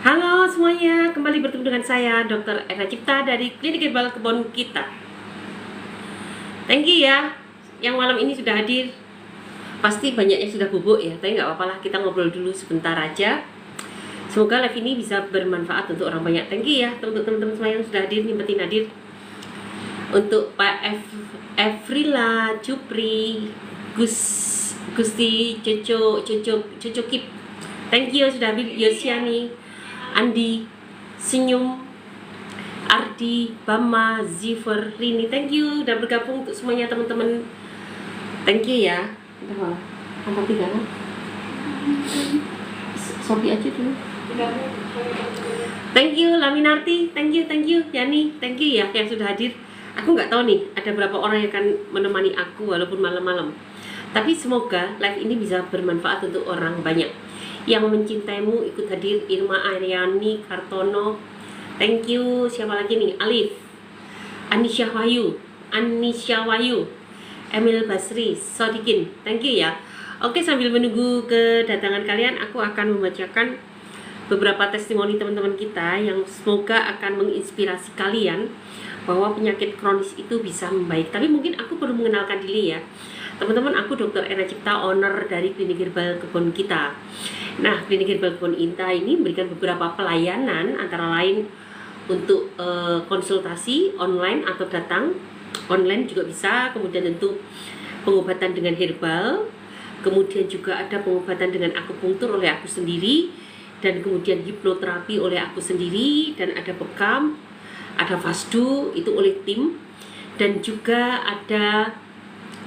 Halo semuanya, kembali bertemu dengan saya Dr. Ena Cipta dari Klinik Herbal Kebon Kita. Thank you ya, yang malam ini sudah hadir. Pasti banyak yang sudah bubuk ya, tapi nggak apa-apa lah, kita ngobrol dulu sebentar aja. Semoga live ini bisa bermanfaat untuk orang banyak. Thank you ya untuk teman-teman semua yang sudah hadir, nyempetin hadir. Untuk Pak Efrila, Cupri, Gusti, Coco Kip. Thank you sudah hadir. Yosiani, Andi, Senyum, Ardi, Bama, Ziver, Rini, thank you udah bergabung untuk semuanya teman-teman. Thank you ya. Angkat 3 kan? Sopi aja dulu. Thank you Laminarti, thank you Yani, thank you ya yang sudah hadir. Aku nggak tahu nih ada berapa orang yang akan menemani aku walaupun malam-malam. Tapi semoga live ini bisa bermanfaat untuk orang banyak. Yang mencintaimu ikut hadir, Irma Aryani Kartono, thank you. Siapa lagi nih? Alif, Anisha Wahyu, Emil Basri, Sodikin, thank you ya. Oke, sambil menunggu kedatangan kalian, aku akan membacakan beberapa testimoni teman-teman kita yang semoga akan menginspirasi kalian bahwa penyakit kronis itu bisa membaik. Tapi mungkin aku perlu mengenalkan diri ya teman-teman. Aku Dr. Ena Cipta, owner dari Klinik Herbal Kebon Kita. Nah, Klinik Herbal Kebon Kita ini memberikan beberapa pelayanan, antara lain untuk konsultasi online atau datang online juga bisa, kemudian untuk pengobatan dengan herbal, kemudian juga ada pengobatan dengan akupunktur oleh aku sendiri, dan kemudian hipnoterapi oleh aku sendiri, dan ada bekam, ada fasdu itu oleh tim, dan juga ada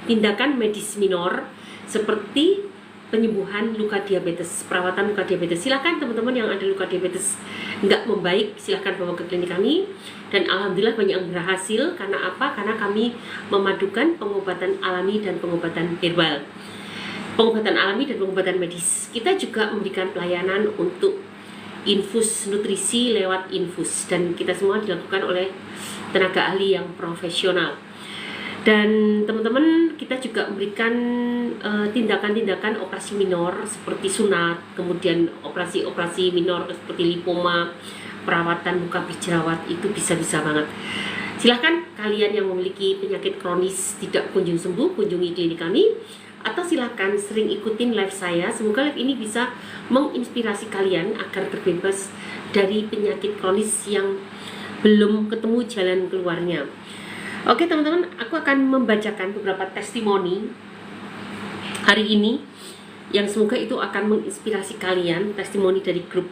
tindakan medis minor seperti penyembuhan luka diabetes, perawatan luka diabetes. Silakan teman-teman yang ada luka diabetes nggak membaik, silahkan bawa ke klinik kami. Dan alhamdulillah banyak yang berhasil. Karena apa? Karena kami memadukan pengobatan alami dan pengobatan herbal, pengobatan alami dan pengobatan medis. Kita juga memberikan pelayanan untuk infus nutrisi lewat infus, dan kita semua dilakukan oleh tenaga ahli yang profesional. Dan teman-teman, kita juga memberikan tindakan-tindakan operasi minor seperti sunat, kemudian operasi minor seperti lipoma, perawatan muka berjerawat, itu bisa-bisa banget. Silahkan kalian yang memiliki penyakit kronis tidak kunjung sembuh, kunjungi klinik kami, atau silahkan sering ikutin live saya. Semoga live ini bisa menginspirasi kalian agar terbebas dari penyakit kronis yang belum ketemu jalan keluarnya. Oke teman-teman, aku akan membacakan beberapa testimoni hari ini yang semoga itu akan menginspirasi kalian. Testimoni dari grup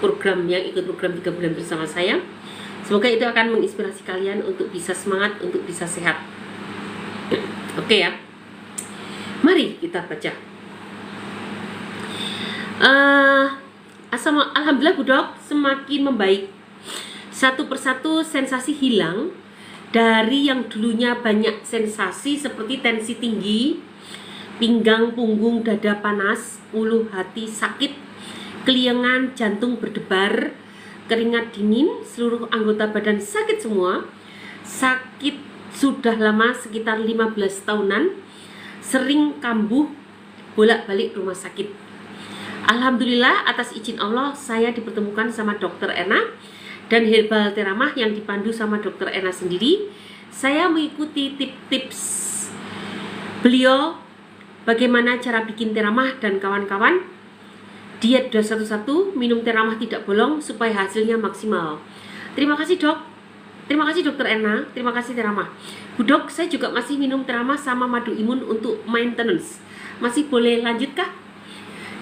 program yang ikut program 3 bulan bersama saya. Semoga itu akan menginspirasi kalian untuk bisa semangat, untuk bisa sehat. Oke ya, mari kita baca. Alhamdulillah Bu Dok, semakin membaik. Satu persatu sensasi hilang. Dari yang dulunya banyak sensasi seperti tensi tinggi, pinggang, punggung, dada panas, ulu hati sakit, keliengan, jantung berdebar, keringat dingin, seluruh anggota badan sakit semua. Sakit sudah lama, sekitar 15 tahunan, sering kambuh, bolak-balik rumah sakit. Alhamdulillah atas izin Allah saya dipertemukan sama Dr. Ena dan herbal teramah yang dipandu sama Dr. Ena sendiri. Saya mengikuti tips beliau bagaimana cara bikin teramah dan kawan-kawan. Diet 211, minum teramah tidak bolong supaya hasilnya maksimal. Terima kasih Dok, terima kasih Dr. Ena, terima kasih teramah. Bu Dok, saya juga masih minum teramah sama madu imun untuk maintenance. Masih boleh lanjutkah?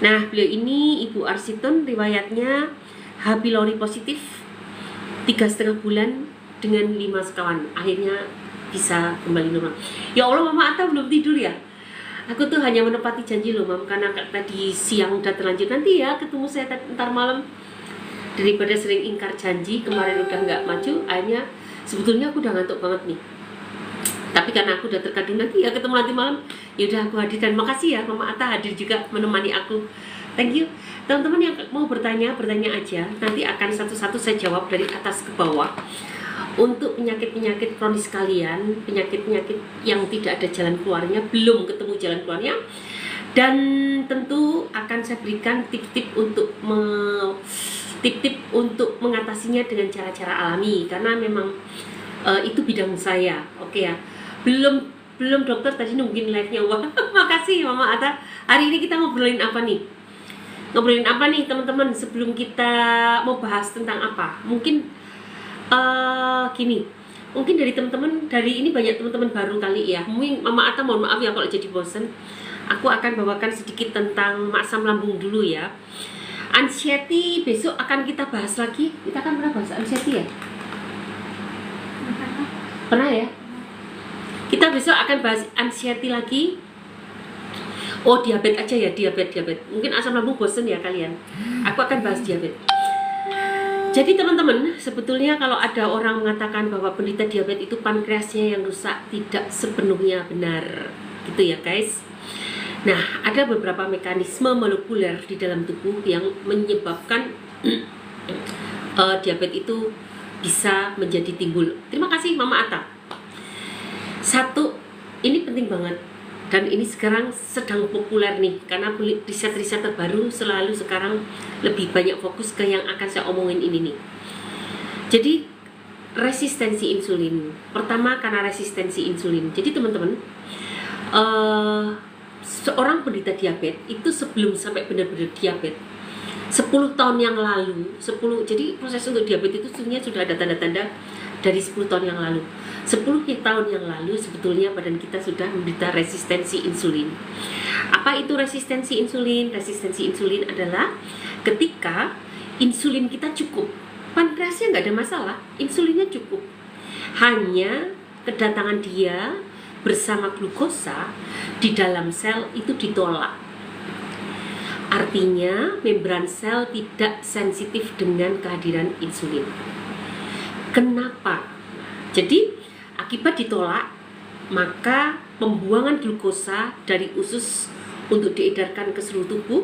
Nah, beliau ini Ibu Arsitun, riwayatnya H. pylori positif, 3,5 bulan dengan 5 sekawan, akhirnya bisa kembali normal. Ya Allah, Mama Atta belum tidur ya. Aku tuh hanya menepati janji loh Mam, karena tadi siang udah terlanjur, nanti ya ketemu saya ntar malam. Daripada sering ingkar janji, kemarin udah nggak maju, akhirnya sebetulnya aku udah ngantuk banget nih. Tapi karena aku udah terkadung nanti ya ketemu nanti malam, ya udah aku hadir. Dan makasih ya Mama Atta hadir juga menemani aku. Thank you. Teman-teman yang mau bertanya aja. Nanti akan satu-satu saya jawab dari atas ke bawah. Untuk penyakit-penyakit kronis kalian, penyakit-penyakit yang tidak ada jalan keluarnya, belum ketemu jalan keluarnya, dan tentu akan saya berikan tip-tip untuk tip-tip untuk mengatasinya dengan cara-cara alami, karena memang itu bidang saya. Oke ya, belum dokter tadi nungguin live-nya. Wah, makasih Mama Ata. Hari ini kita ngobrolin apa nih? Teman-teman, sebelum kita mau bahas tentang apa? Mungkin gini, mungkin dari teman-teman, dari ini banyak teman-teman baru kali ya. Mungkin Mama Ata mohon maaf ya kalau jadi bosen. Aku akan bawakan sedikit tentang asam lambung dulu ya. Anxiety besok akan kita bahas lagi. Kita kan pernah bahas anxiety ya? Pernah ya? Kita besok akan bahas anxiety lagi. Oh, diabetes aja ya, diabetes. Mungkin asam lambung bosen ya kalian. Aku akan bahas diabetes. Jadi teman-teman, sebetulnya kalau ada orang mengatakan bahwa penderita diabetes itu pankreasnya yang rusak, tidak sepenuhnya benar. Gitu ya guys. Nah, ada beberapa mekanisme molekuler di dalam tubuh yang menyebabkan diabetes itu bisa menjadi timbul. Terima kasih Mama Ata. Satu, ini penting banget, dan ini sekarang sedang populer nih, karena riset-riset terbaru selalu sekarang lebih banyak fokus ke yang akan saya omongin ini nih. Jadi resistensi insulin. Pertama, karena resistensi insulin. Jadi teman-teman, seorang penderita diabetes itu sebelum sampai benar-benar diabetes 10 tahun yang lalu, jadi proses untuk diabetes itu sebenarnya sudah ada tanda-tanda dari 10 tahun yang lalu. 10 tahun yang lalu sebetulnya badan kita sudah menderita resistensi insulin. Apa itu resistensi insulin? Resistensi insulin adalah ketika insulin kita cukup, pankreasnya nggak ada masalah, insulinnya cukup. Hanya kedatangan dia bersama glukosa di dalam sel itu ditolak. Artinya membran sel tidak sensitif dengan kehadiran insulin. Kenapa? Jadi akibat ditolak, maka pembuangan glukosa dari usus untuk diedarkan ke seluruh tubuh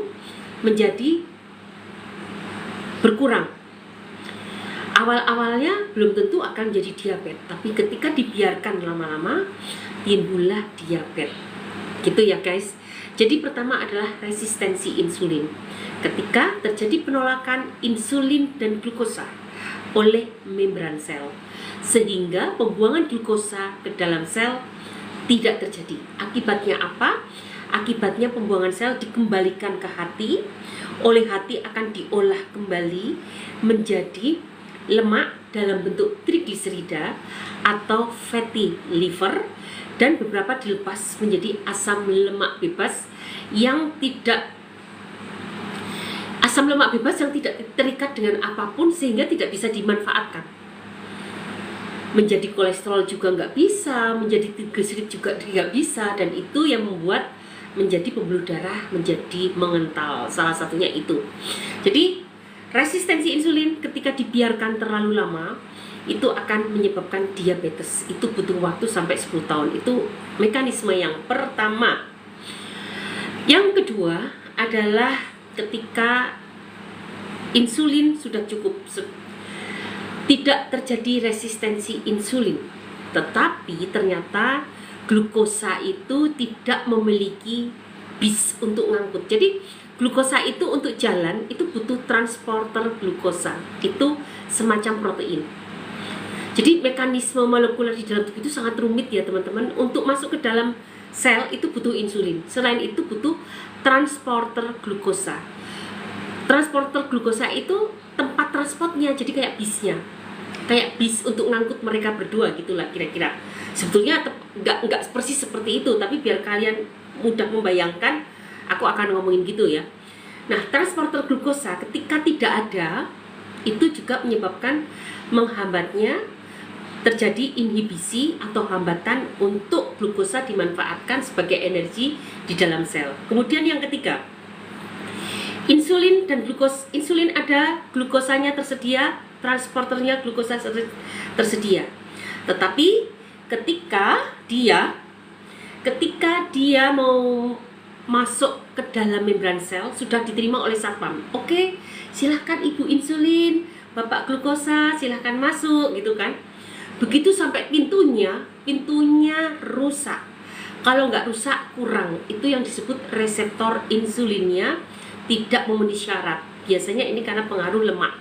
menjadi berkurang. Awal-awalnya belum tentu akan jadi diabetes, tapi ketika dibiarkan lama-lama timbullah diabetes. Gitu ya guys. Jadi pertama adalah resistensi insulin. Ketika terjadi penolakan insulin dan glukosa oleh membran sel, sehingga pembuangan glukosa ke dalam sel tidak terjadi. Akibatnya apa? Akibatnya pembuangan sel dikembalikan ke hati, oleh hati akan diolah kembali menjadi lemak dalam bentuk trigliserida atau fatty liver, dan beberapa dilepas menjadi asam lemak bebas yang tidak terikat dengan apapun sehingga tidak bisa dimanfaatkan. Menjadi kolesterol juga nggak bisa, menjadi trigliserid juga nggak bisa, dan itu yang membuat menjadi pembuluh darah menjadi mengental. Salah satunya itu. Jadi resistensi insulin ketika dibiarkan terlalu lama itu akan menyebabkan diabetes. Itu butuh waktu sampai 10 tahun. Itu mekanisme yang pertama. Yang kedua adalah ketika insulin sudah cukup, tidak terjadi resistensi insulin, tetapi ternyata glukosa itu tidak memiliki bis untuk ngangkut. Jadi glukosa itu untuk jalan itu butuh transporter glukosa, itu semacam protein. Jadi mekanisme molekuler di dalam tubuh itu sangat rumit ya teman-teman. Untuk masuk ke dalam sel itu butuh insulin. Selain itu butuh transporter glukosa. Transporter glukosa itu tempat transportnya, jadi kayak bisnya. Kayak bis untuk ngangkut mereka berdua gitulah kira-kira. Sebetulnya nggak persis seperti itu, tapi biar kalian mudah membayangkan, aku akan ngomongin gitu ya. Nah, transporter glukosa ketika tidak ada, itu juga menyebabkan menghambatnya terjadi inhibisi atau hambatan untuk glukosa dimanfaatkan sebagai energi di dalam sel. Kemudian yang ketiga, insulin dan insulin ada, glukosanya tersedia, transporternya glukosa tersedia. Tetapi ketika dia mau masuk ke dalam membran sel, sudah diterima oleh satpam. Oke, silahkan ibu insulin, bapak glukosa, silahkan masuk gitu kan. Begitu sampai pintunya rusak. Kalau nggak rusak, kurang. Itu yang disebut reseptor insulinnya tidak memenuhi syarat. Biasanya ini karena pengaruh lemak.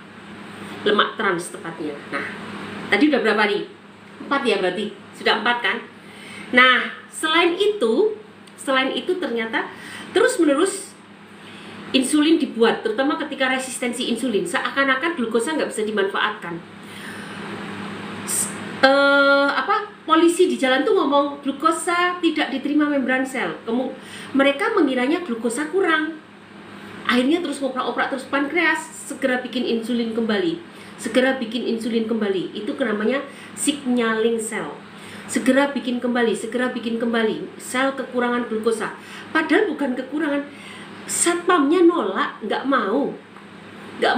lemak trans tepatnya. Nah, tadi udah berapa nih? 4 ya berarti, sudah 4 kan? Nah, selain itu ternyata terus-menerus insulin dibuat, terutama ketika resistensi insulin, seakan-akan glukosa nggak bisa dimanfaatkan. Polisi di jalan tuh ngomong glukosa tidak diterima membran sel. Mereka mengiranya glukosa kurang. Akhirnya terus ngoprak-oprak terus pankreas, segera bikin insulin kembali. Itu namanya signaling cell. Segera bikin kembali sel kekurangan glukosa. Padahal bukan kekurangan, satpamnya nolak, nggak mau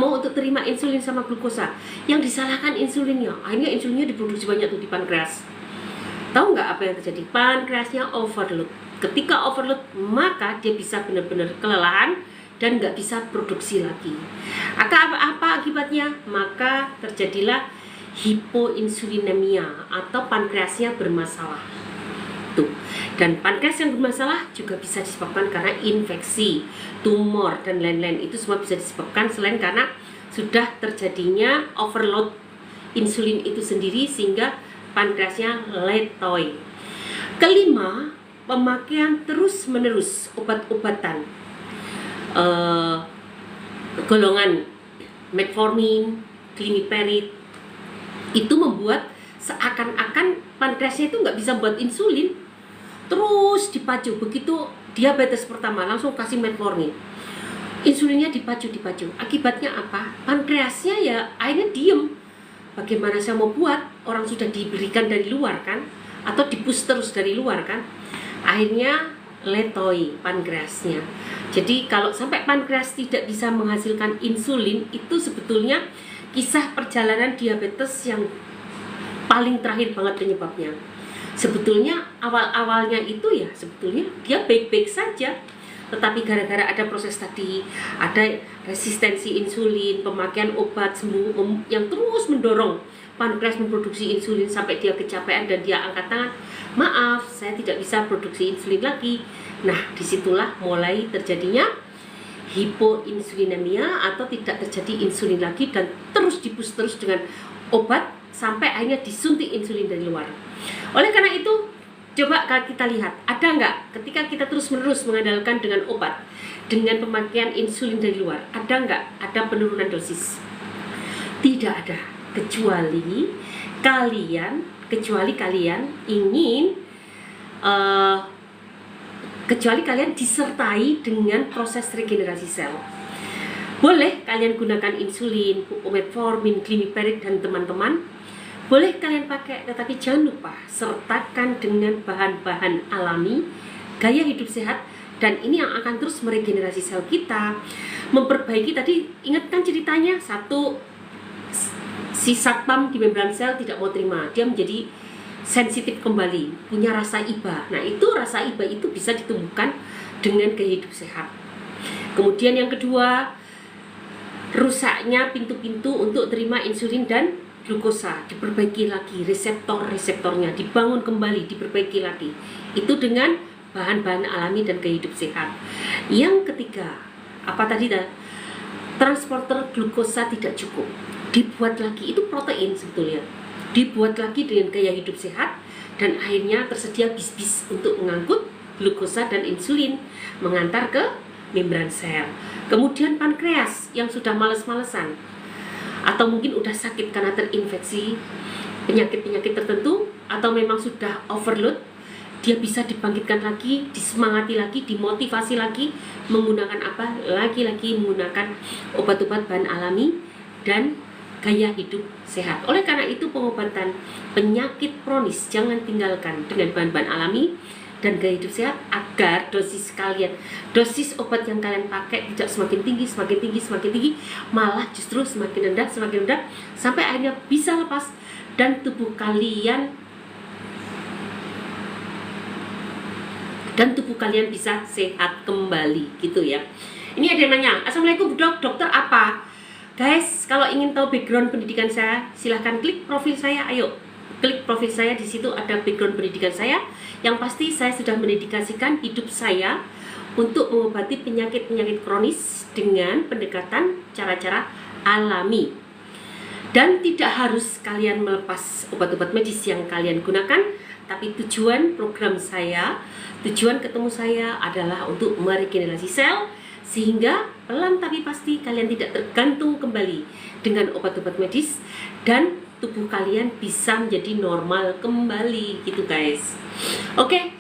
untuk terima insulin sama glukosa. Yang disalahkan insulinnya. Akhirnya insulinnya diproduksi banyak tuh di pankreas. Tahu nggak apa yang terjadi? Pankreasnya overload. Ketika overload, maka dia bisa benar-benar kelelahan dan nggak bisa produksi lagi. Apa akibatnya? Maka terjadilah hipoinsulinemia atau pankreasnya bermasalah. Tuh. Dan pankreas yang bermasalah juga bisa disebabkan karena infeksi, tumor, dan lain-lain. Itu semua bisa disebabkan selain karena sudah terjadinya overload insulin itu sendiri sehingga pankreasnya letoy. Kelima, pemakaian terus-menerus obat-obatan golongan metformin, glimepiride itu membuat seakan-akan pankreasnya itu nggak bisa buat insulin, terus dipacu. Begitu diabetes pertama langsung kasih metformin, insulinnya dipacu. Akibatnya apa? Pankreasnya ya akhirnya diem. Bagaimana saya mau buat? Orang sudah diberikan dari luar kan, atau dipus terus dari luar kan, akhirnya letoy pankreasnya. Jadi kalau sampai pankreas tidak bisa menghasilkan insulin, itu sebetulnya kisah perjalanan diabetes yang paling terakhir banget penyebabnya. Sebetulnya awal-awalnya itu ya sebetulnya dia baik-baik saja, tetapi gara-gara ada proses tadi, ada resistensi insulin, pemakaian obat sembuh yang terus mendorong pankreas memproduksi insulin sampai dia kecapean dan dia angkat tangan, maaf saya tidak bisa produksi insulin lagi. Nah, disitulah mulai terjadinya hipoinsulinemia atau tidak terjadi insulin lagi dan terus dipus terus dengan obat sampai akhirnya disuntik insulin dari luar. Oleh karena itu, coba kita lihat, ada nggak ketika kita terus-menerus mengandalkan dengan obat, dengan pemakaian insulin dari luar, ada nggak ada penurunan dosis? Tidak ada, kecuali kalian ingin kecuali kalian disertai dengan proses regenerasi sel. Boleh kalian gunakan insulin, metformin, glimepiride dan teman-teman. Boleh kalian pakai, tetapi jangan lupa sertakan dengan bahan-bahan alami, gaya hidup sehat, dan ini yang akan terus meregenerasi sel kita, memperbaiki. Tadi ingatkan ceritanya, satu, si satpam di membran sel tidak mau terima, dia menjadi sensitif kembali, punya rasa iba. Nah, itu rasa iba itu bisa ditumbuhkan dengan gaya hidup sehat. Kemudian yang kedua, rusaknya pintu-pintu untuk terima insulin dan glukosa, diperbaiki lagi, reseptornya dibangun kembali, diperbaiki lagi. Itu dengan bahan-bahan alami dan gaya hidup sehat. Yang ketiga, apa tadi? Transporter glukosa tidak cukup, dibuat lagi, itu protein sebetulnya, dibuat lagi dengan gaya hidup sehat, dan akhirnya tersedia bis-bis untuk mengangkut glukosa dan insulin, mengantar ke membran sel. Kemudian pankreas yang sudah males-malesan, atau mungkin udah sakit karena terinfeksi penyakit-penyakit tertentu, atau memang sudah overload, dia bisa dibangkitkan lagi, disemangati lagi, dimotivasi lagi, menggunakan apa? Lagi-lagi menggunakan obat-obat bahan alami dan gaya hidup sehat. Oleh karena itu, pengobatan penyakit kronis jangan tinggalkan dengan bahan-bahan alami dan gaya hidup sehat, agar dosis obat yang kalian pakai tidak semakin tinggi, malah justru semakin rendah, sampai akhirnya bisa lepas dan tubuh kalian bisa sehat kembali, gitu ya. Ini ada yang nanya, Assalamualaikum dokter apa? Guys, kalau ingin tahu background pendidikan saya, silahkan klik profil saya. Ayo, klik profil saya, di situ ada background pendidikan saya. Yang pasti saya sudah mendedikasikan hidup saya untuk mengobati penyakit-penyakit kronis dengan pendekatan cara-cara alami. Dan tidak harus kalian melepas obat-obat medis yang kalian gunakan, tapi tujuan program saya, tujuan ketemu saya adalah untuk meregenerasi sel, sehingga pelan tapi pasti kalian tidak tergantung kembali dengan obat-obat medis, dan tubuh kalian bisa menjadi normal kembali gitu guys. Oke,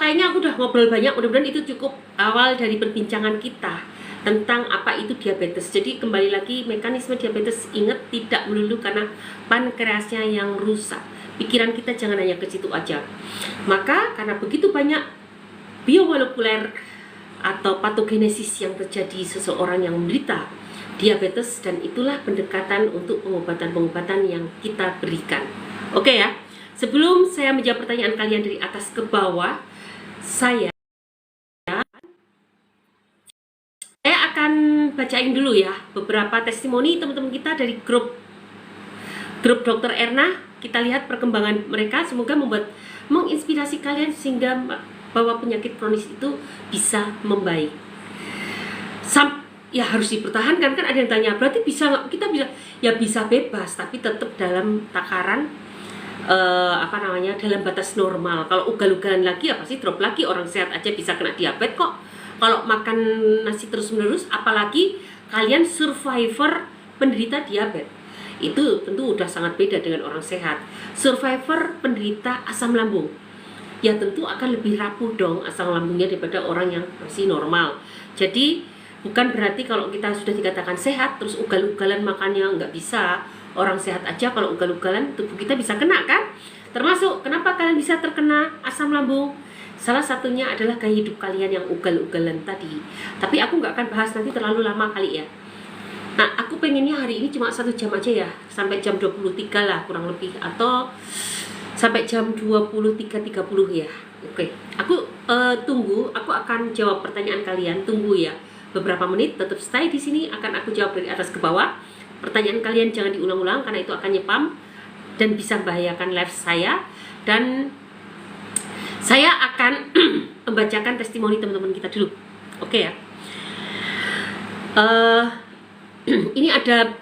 kayaknya aku udah ngobrol banyak, mudah-mudahan itu cukup awal dari perbincangan kita tentang apa itu diabetes. Jadi kembali lagi, mekanisme diabetes, ingat tidak melulu karena pankreasnya yang rusak. Pikiran kita jangan hanya ke situ aja. Maka karena begitu banyak biomolekuler atau patogenesis yang terjadi seseorang yang menderita diabetes, dan itulah pendekatan untuk pengobatan-pengobatan yang kita berikan. Oke ya. Sebelum saya menjawab pertanyaan kalian dari atas ke bawah, saya akan bacain dulu ya beberapa testimoni teman-teman kita dari grup Dokter Erna. Kita lihat perkembangan mereka, semoga menginspirasi kalian sehingga bahwa penyakit kronis itu bisa membaik. Ya harus dipertahankan, kan ada yang tanya, berarti bisa nggak? Kita bisa, ya bisa bebas, tapi tetap dalam takaran dalam batas normal. Kalau ugal-ugalan lagi ya pasti drop lagi. Orang sehat aja bisa kena diabetes kok. Kalau makan nasi terus-menerus, apalagi kalian survivor penderita diabetes, itu tentu udah sangat beda dengan orang sehat. Survivor penderita asam lambung, ya tentu akan lebih rapuh dong asam lambungnya daripada orang yang masih normal. Jadi bukan berarti kalau kita sudah dikatakan sehat terus ugal-ugalan makannya, nggak bisa. Orang sehat aja kalau ugal-ugalan tubuh kita bisa kena kan. Termasuk kenapa kalian bisa terkena asam lambung, salah satunya adalah gaya hidup kalian yang ugal-ugalan tadi. Tapi aku nggak akan bahas, nanti terlalu lama kali ya. Nah, aku pengennya hari ini cuma 1 jam aja ya, sampai jam 23 lah kurang lebih, atau sampai jam 23.30 ya. Oke, aku tunggu, aku akan jawab pertanyaan kalian. Tunggu ya beberapa menit, tetap stay di sini, akan aku jawab dari atas ke bawah. Pertanyaan kalian jangan diulang-ulang karena itu akan nyepam dan bisa membahayakan live saya. Dan saya akan membacakan testimoni teman-teman kita dulu. Oke ya. Ini ada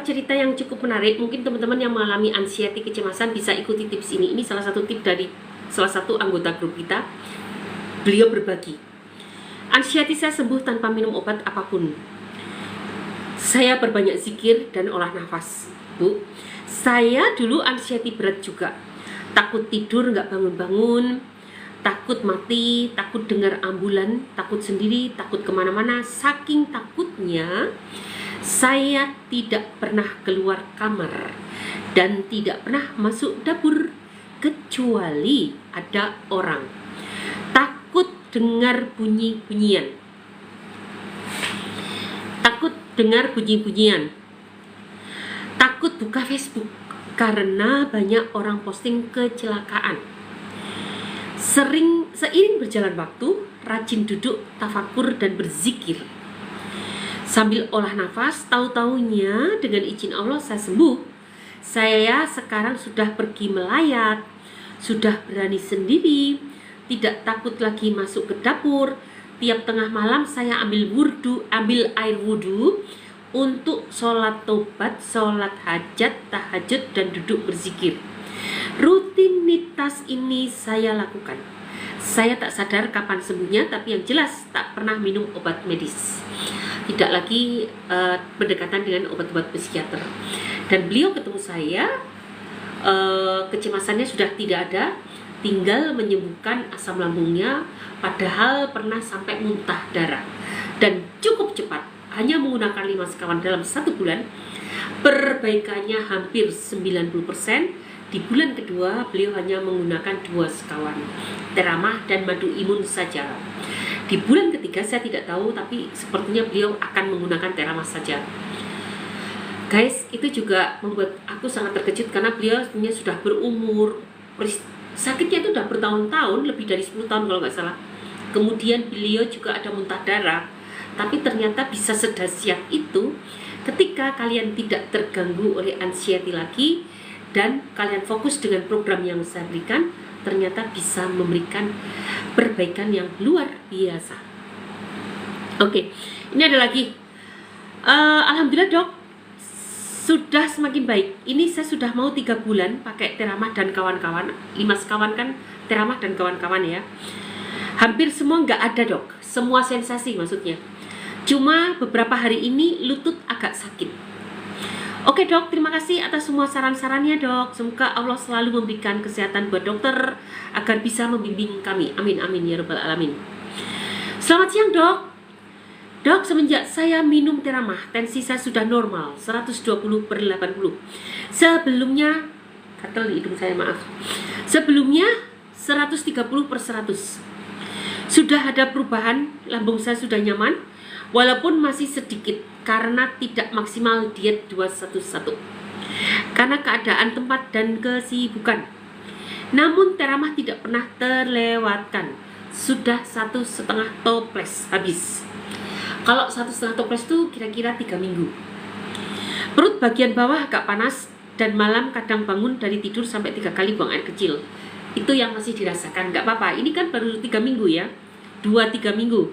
cerita yang cukup menarik. Mungkin teman-teman yang mengalami anxiety, kecemasan bisa ikuti tips ini. Ini salah satu tip dari salah satu anggota grup kita. Beliau berbagi, anxiety saya sembuh tanpa minum obat apapun. Saya perbanyak zikir dan olah nafas. Bu, saya dulu anxiety berat juga. Takut tidur nggak bangun-bangun, takut mati, takut dengar ambulan, takut sendiri, takut kemana-mana. Saking takutnya, saya tidak pernah keluar kamar dan tidak pernah masuk dapur kecuali ada orang. Takut dengar bunyi-bunyian. Takut dengar bunyi-bunyian. Takut buka Facebook karena banyak orang posting kecelakaan. Seiring berjalan waktu, rajin duduk, tafakur dan berzikir sambil olah nafas. Tahu-taunya dengan izin Allah saya sembuh. Saya sekarang sudah pergi melayat, sudah berani sendiri, tidak takut lagi masuk ke dapur. Tiap tengah malam saya ambil air wudhu untuk sholat tobat, sholat hajat, tahajud, dan duduk berzikir. Rutinitas ini saya lakukan. Saya tak sadar kapan sembuhnya, tapi yang jelas tak pernah minum obat medis. Tidak lagi berdekatan dengan obat-obat psikiater. Dan beliau ketemu saya, kecemasannya sudah tidak ada, tinggal menyembuhkan asam lambungnya, padahal pernah sampai muntah darah. Dan cukup cepat, hanya menggunakan 5 sekawan dalam 1 bulan, perbaikannya hampir 90%. Di bulan kedua, beliau hanya menggunakan 2 sekawan, teramah dan madu imun saja. Di bulan ketiga, saya tidak tahu, tapi sepertinya beliau akan menggunakan teramah saja. Guys, itu juga membuat aku sangat terkejut karena beliau sebenarnya sudah berumur, sakitnya itu sudah bertahun-tahun, lebih dari 10 tahun kalau nggak salah. Kemudian beliau juga ada muntah darah. Tapi ternyata bisa sedahsyat itu ketika kalian tidak terganggu oleh anxiety lagi dan kalian fokus dengan program yang saya berikan, ternyata bisa memberikan perbaikan yang luar biasa. Oke, ini ada lagi. Alhamdulillah dok, sudah semakin baik. Ini saya sudah mau 3 bulan pakai Theramah dan kawan-kawan. 5 sekawan kan Theramah dan kawan-kawan ya. Hampir semua nggak ada dok, semua sensasi maksudnya. Cuma beberapa hari ini lutut agak sakit. Oke dok, terima kasih atas semua saran-sarannya dok. Semoga Allah selalu memberikan kesehatan buat dokter agar bisa membimbing kami. Amin amin ya rabbal alamin. Selamat siang dok. Dok, semenjak saya minum Theramah, tensi saya sudah normal 120/80. Sebelumnya, gatel di hidung saya, maaf. Sebelumnya 130/100. Sudah ada perubahan, lambung saya sudah nyaman, walaupun masih sedikit karena tidak maksimal diet 211. Karena keadaan tempat dan kesibukan. Namun Theramah tidak pernah terlewatkan. Sudah 1,5 toples habis. Kalau 1,5 toples itu kira-kira 3 minggu. Perut bagian bawah agak panas dan malam kadang bangun dari tidur sampai 3 kali buang air kecil. Itu yang masih dirasakan, nggak apa-apa. Ini kan baru 3 minggu ya, 2-3 minggu.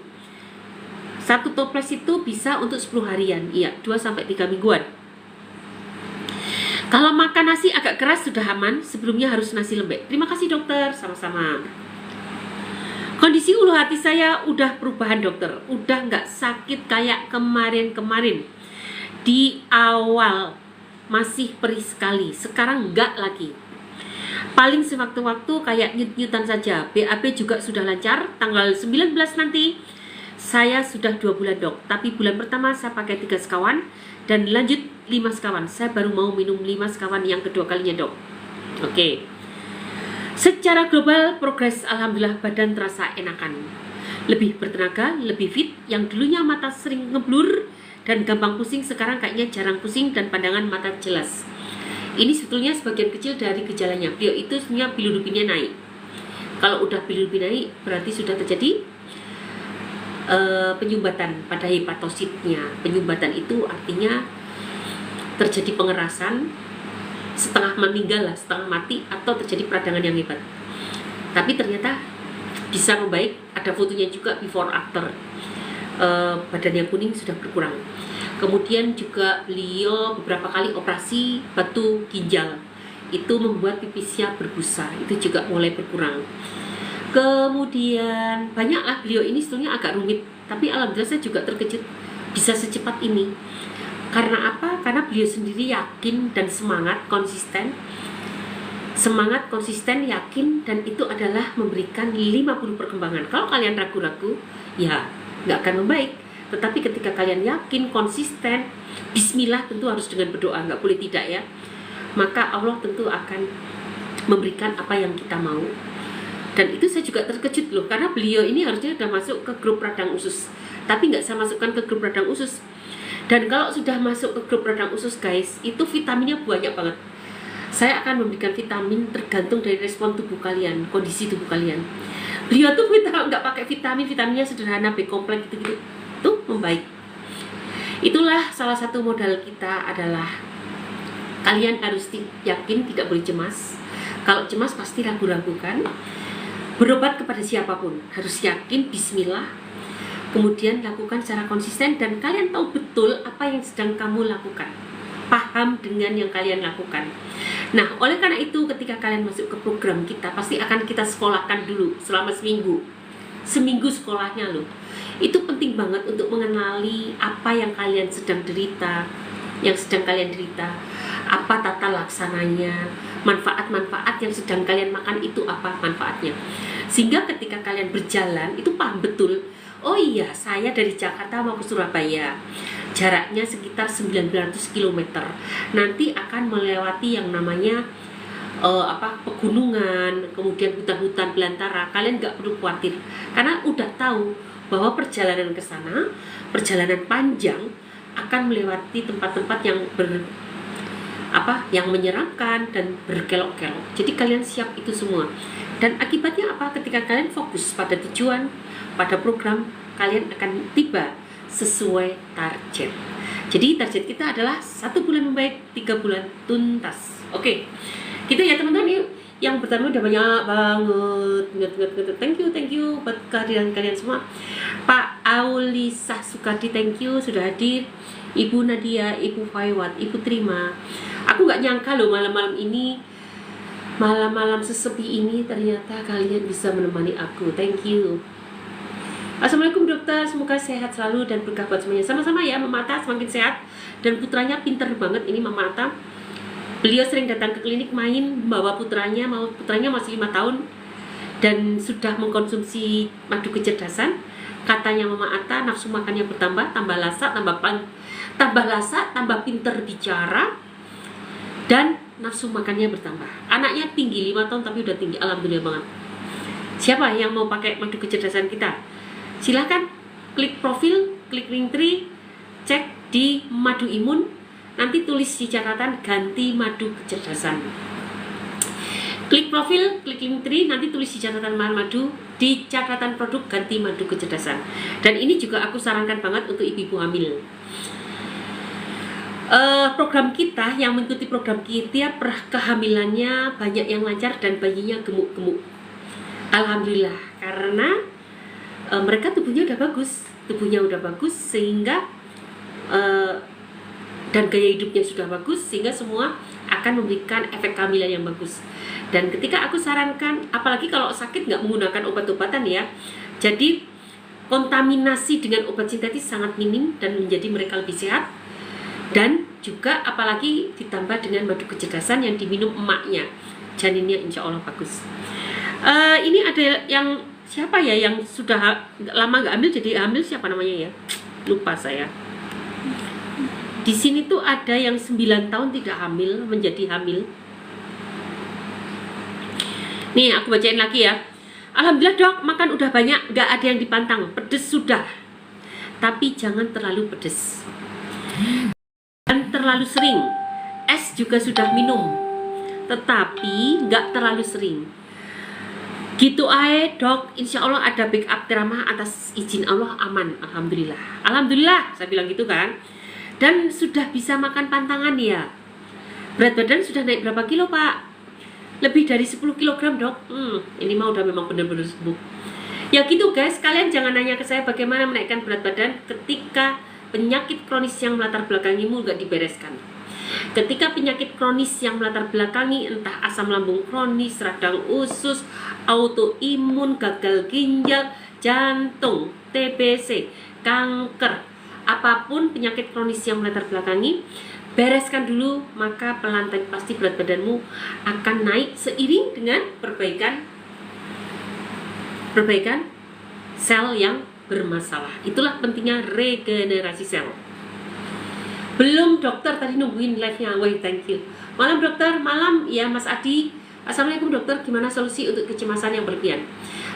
1 toples itu bisa untuk 10 harian, iya 2-3 mingguan. Kalau makan nasi agak keras sudah aman, sebelumnya harus nasi lembek. Terima kasih dokter, sama-sama. Kondisi ulu hati saya udah perubahan dokter, udah nggak sakit kayak kemarin-kemarin. Di awal masih perih sekali, sekarang nggak lagi. Paling sewaktu-waktu kayak nyut-nyutan saja. BAB juga sudah lancar, tanggal 19 nanti saya sudah 2 bulan dok. Tapi bulan pertama saya pakai 3 sekawan dan lanjut 5 sekawan. Saya baru mau minum 5 sekawan yang kedua kalinya dok. Oke. Secara global progres, alhamdulillah badan terasa enakan. Lebih bertenaga, lebih fit. Yang dulunya mata sering ngeblur dan gampang pusing, sekarang kayaknya jarang pusing dan pandangan mata jelas. Ini sebetulnya sebagian kecil dari gejalanya. Beliau itu sebenarnya bilirubinnya naik. Kalau udah bilirubin naik berarti sudah terjadi penyumbatan pada hepatositnya. Penyumbatan itu artinya terjadi pengerasan, setengah meninggal lah, setengah mati, atau terjadi peradangan yang hebat. Tapi ternyata bisa membaik. Ada fotonya juga before after. Badan yang kuning sudah berkurang. Kemudian juga beliau beberapa kali operasi batu ginjal, itu membuat pipisnya berbusa, itu juga mulai berkurang. Kemudian banyaklah, beliau ini sebetulnya agak rumit, tapi alhamdulillah saya juga terkejut bisa secepat ini. Karena apa? Karena beliau sendiri yakin dan semangat konsisten, yakin, dan itu adalah memberikan 50 perkembangan. Kalau kalian ragu-ragu, ya nggak akan membaik. Tetapi ketika kalian yakin, konsisten, bismillah, tentu harus dengan berdoa, nggak boleh tidak ya. Maka Allah tentu akan memberikan apa yang kita mau. Dan itu saya juga terkejut loh, karena beliau ini harusnya sudah masuk ke grup radang usus, tapi nggak saya masukkan ke grup radang usus. Dan kalau sudah masuk ke grup radang usus guys, itu vitaminnya banyak banget. Saya akan memberikan vitamin tergantung dari respon tubuh kalian, kondisi tubuh kalian. Beliau tuh nggak pakai vitaminnya sederhana, B kompleks gitu-gitu, tuh membaik. Itulah salah satu modal kita adalah kalian harus yakin, tidak boleh cemas. Kalau cemas pasti ragu-ragu kan. Berobat kepada siapapun harus yakin, bismillah, kemudian lakukan secara konsisten, dan kalian tahu betul apa yang sedang kamu lakukan, paham dengan yang kalian lakukan. Nah, oleh karena itu ketika kalian masuk ke program kita, pasti akan kita sekolahkan dulu selama seminggu sekolahnya loh. Itu penting banget untuk mengenali apa yang kalian sedang derita, apa tata laksananya, manfaat-manfaat yang sedang kalian makan itu apa manfaatnya. Sehingga ketika kalian berjalan itu paham betul, oh iya saya dari Jakarta mau ke Surabaya, jaraknya sekitar 900 km, nanti akan melewati yang namanya pegunungan, kemudian hutan-hutan belantara. Kalian nggak perlu khawatir, karena udah tahu bahwa perjalanan ke sana, perjalanan panjang, akan melewati tempat-tempat yang menyeramkan dan berkelok-kelok. Jadi kalian siap itu semua. Dan akibatnya apa? Ketika kalian fokus pada tujuan, pada program, kalian akan tiba sesuai target. Jadi target kita adalah 1 bulan membaik, 3 bulan tuntas. Oke, gitu ya teman-teman. Yuk, yang pertama udah banyak banget. Thank you buat kehadiran kalian semua. Pak Aulisah Sukadi, thank you sudah hadir. Ibu Nadia, Ibu Faiwat, Ibu Terima. Aku nggak nyangka loh malam-malam ini, malam-malam sesepi ini ternyata kalian bisa menemani aku. Thank you. Assalamualaikum dokter, semoga sehat selalu dan berkah buat semuanya. Sama-sama ya, Mama Ata semakin sehat dan putranya pinter banget ini Mama Ata. Beliau sering datang ke klinik main membawa putranya masih 5 tahun dan sudah mengkonsumsi madu kecerdasan. Katanya Mama Ata nafsu makannya bertambah, tambah lasak, tambah pinter bicara dan nafsu makannya bertambah. Anaknya tinggi 5 tahun tapi udah tinggi, alhamdulillah banget. Siapa yang mau pakai madu kecerdasan kita? Silahkan klik profil, klik Linktree, cek di Madu Imun, nanti tulis di catatan ganti madu kecerdasan. Klik profil, klik Linktree, nanti tulis di catatan madu, di catatan produk ganti madu kecerdasan. Dan ini juga aku sarankan banget untuk ibu-ibu hamil. Program kita yang mengikuti program kita kehamilannya banyak yang lancar dan bayinya gemuk-gemuk. Alhamdulillah, karena mereka tubuhnya udah bagus sehingga dan gaya hidupnya sudah bagus sehingga semua akan memberikan efek kehamilan yang bagus. Dan ketika aku sarankan, apalagi kalau sakit nggak menggunakan obat-obatan ya, jadi kontaminasi dengan obat sintetis sangat minim dan menjadi mereka lebih sehat. Dan juga apalagi ditambah dengan madu kecerdasan yang diminum emaknya, janinnya insya Allah bagus. Ini ada yang siapa ya yang sudah lama nggak hamil jadi hamil, siapa namanya ya? Lupa saya. Di sini tuh ada yang 9 tahun tidak hamil menjadi hamil. Nih aku bacain lagi ya. Alhamdulillah dok, makan udah banyak, nggak ada yang dipantang. Pedes sudah, tapi jangan terlalu pedes. Dan terlalu sering. Es juga sudah minum, tetapi nggak terlalu sering. Gitu aja dok, insya Allah ada backup teramah atas izin Allah aman, alhamdulillah. Alhamdulillah, saya bilang gitu kan. Dan sudah bisa makan pantangan ya. Berat badan sudah naik berapa kilo pak? Lebih dari 10 kg dok. Ini mah udah memang benar-benar sembuh. Ya gitu guys, kalian jangan nanya ke saya bagaimana menaikkan berat badan ketika penyakit kronis yang melatar belakangimu gak dibereskan. Ketika penyakit kronis yang melatar belakangi entah asam lambung kronis, radang usus, autoimun, gagal ginjal, jantung, TBC, kanker, apapun penyakit kronis yang melatar belakangi, bereskan dulu, maka pelan tapi pasti berat badanmu akan naik seiring dengan perbaikan sel yang bermasalah. Itulah pentingnya regenerasi sel. Belum dokter, tadi nungguin live-nya. Wait, thank you. Malam dokter, malam ya Mas Adi. Assalamualaikum dokter, gimana solusi untuk kecemasan yang berlebihan?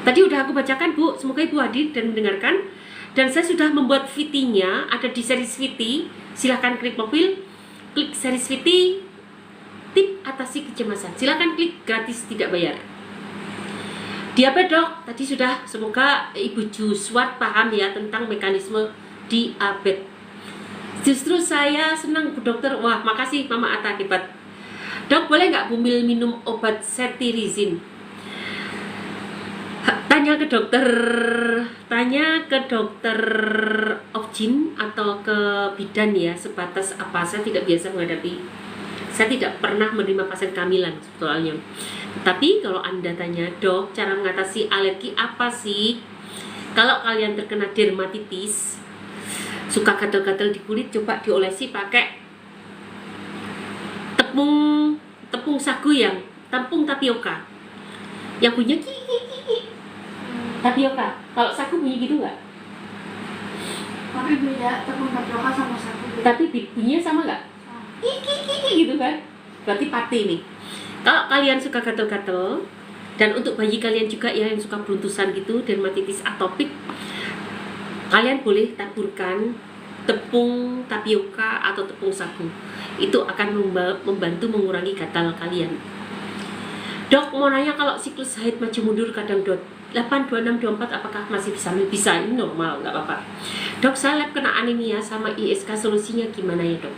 Tadi udah aku bacakan Bu, semoga Ibu hadir dan mendengarkan. Dan saya sudah membuat VT-nya, ada di series VT. Silahkan klik profil, klik series VT, tip atasi kecemasan. Silahkan klik gratis, tidak bayar. Diabetes dok, tadi sudah, semoga Ibu Juswat paham ya tentang mekanisme diabetes. Justru saya senang Bu Dokter. Wah, makasih Mama Ata, hebat. Dok, boleh nggak Bumil minum obat cetirizin? Tanya ke dokter Opjin atau ke bidan ya, sebatas apa. Saya tidak pernah menerima pasien kehamilan sebetulnya. Tapi kalau Anda tanya, dok, cara mengatasi alergi apa sih? Kalau kalian terkena dermatitis, suka gatal-gatal di kulit, coba diolesi pakai tepung sagu yang tepung tapioka yang bunyinya tapioka. Kalau sagu bunyi gitu nggak? Tapi beda, tepung tapioka sama sagu beda. Tapi bunyinya sama nggak? Gitu kan? Berarti pati nih. Kalau kalian suka gatal-gatal, dan untuk bayi kalian juga ya yang suka beruntusan gitu, dermatitis atopik, kalian boleh taburkan tepung tapioka atau tepung sagu. Itu akan membantu mengurangi gatal kalian. Dok, mau nanya kalau siklus haid maju mundur kadang 8, 26, 24 apakah masih bisa? Bisa, ini normal, nggak apa-apa. Dok, saya kena anemia sama ISK, solusinya gimana ya dok?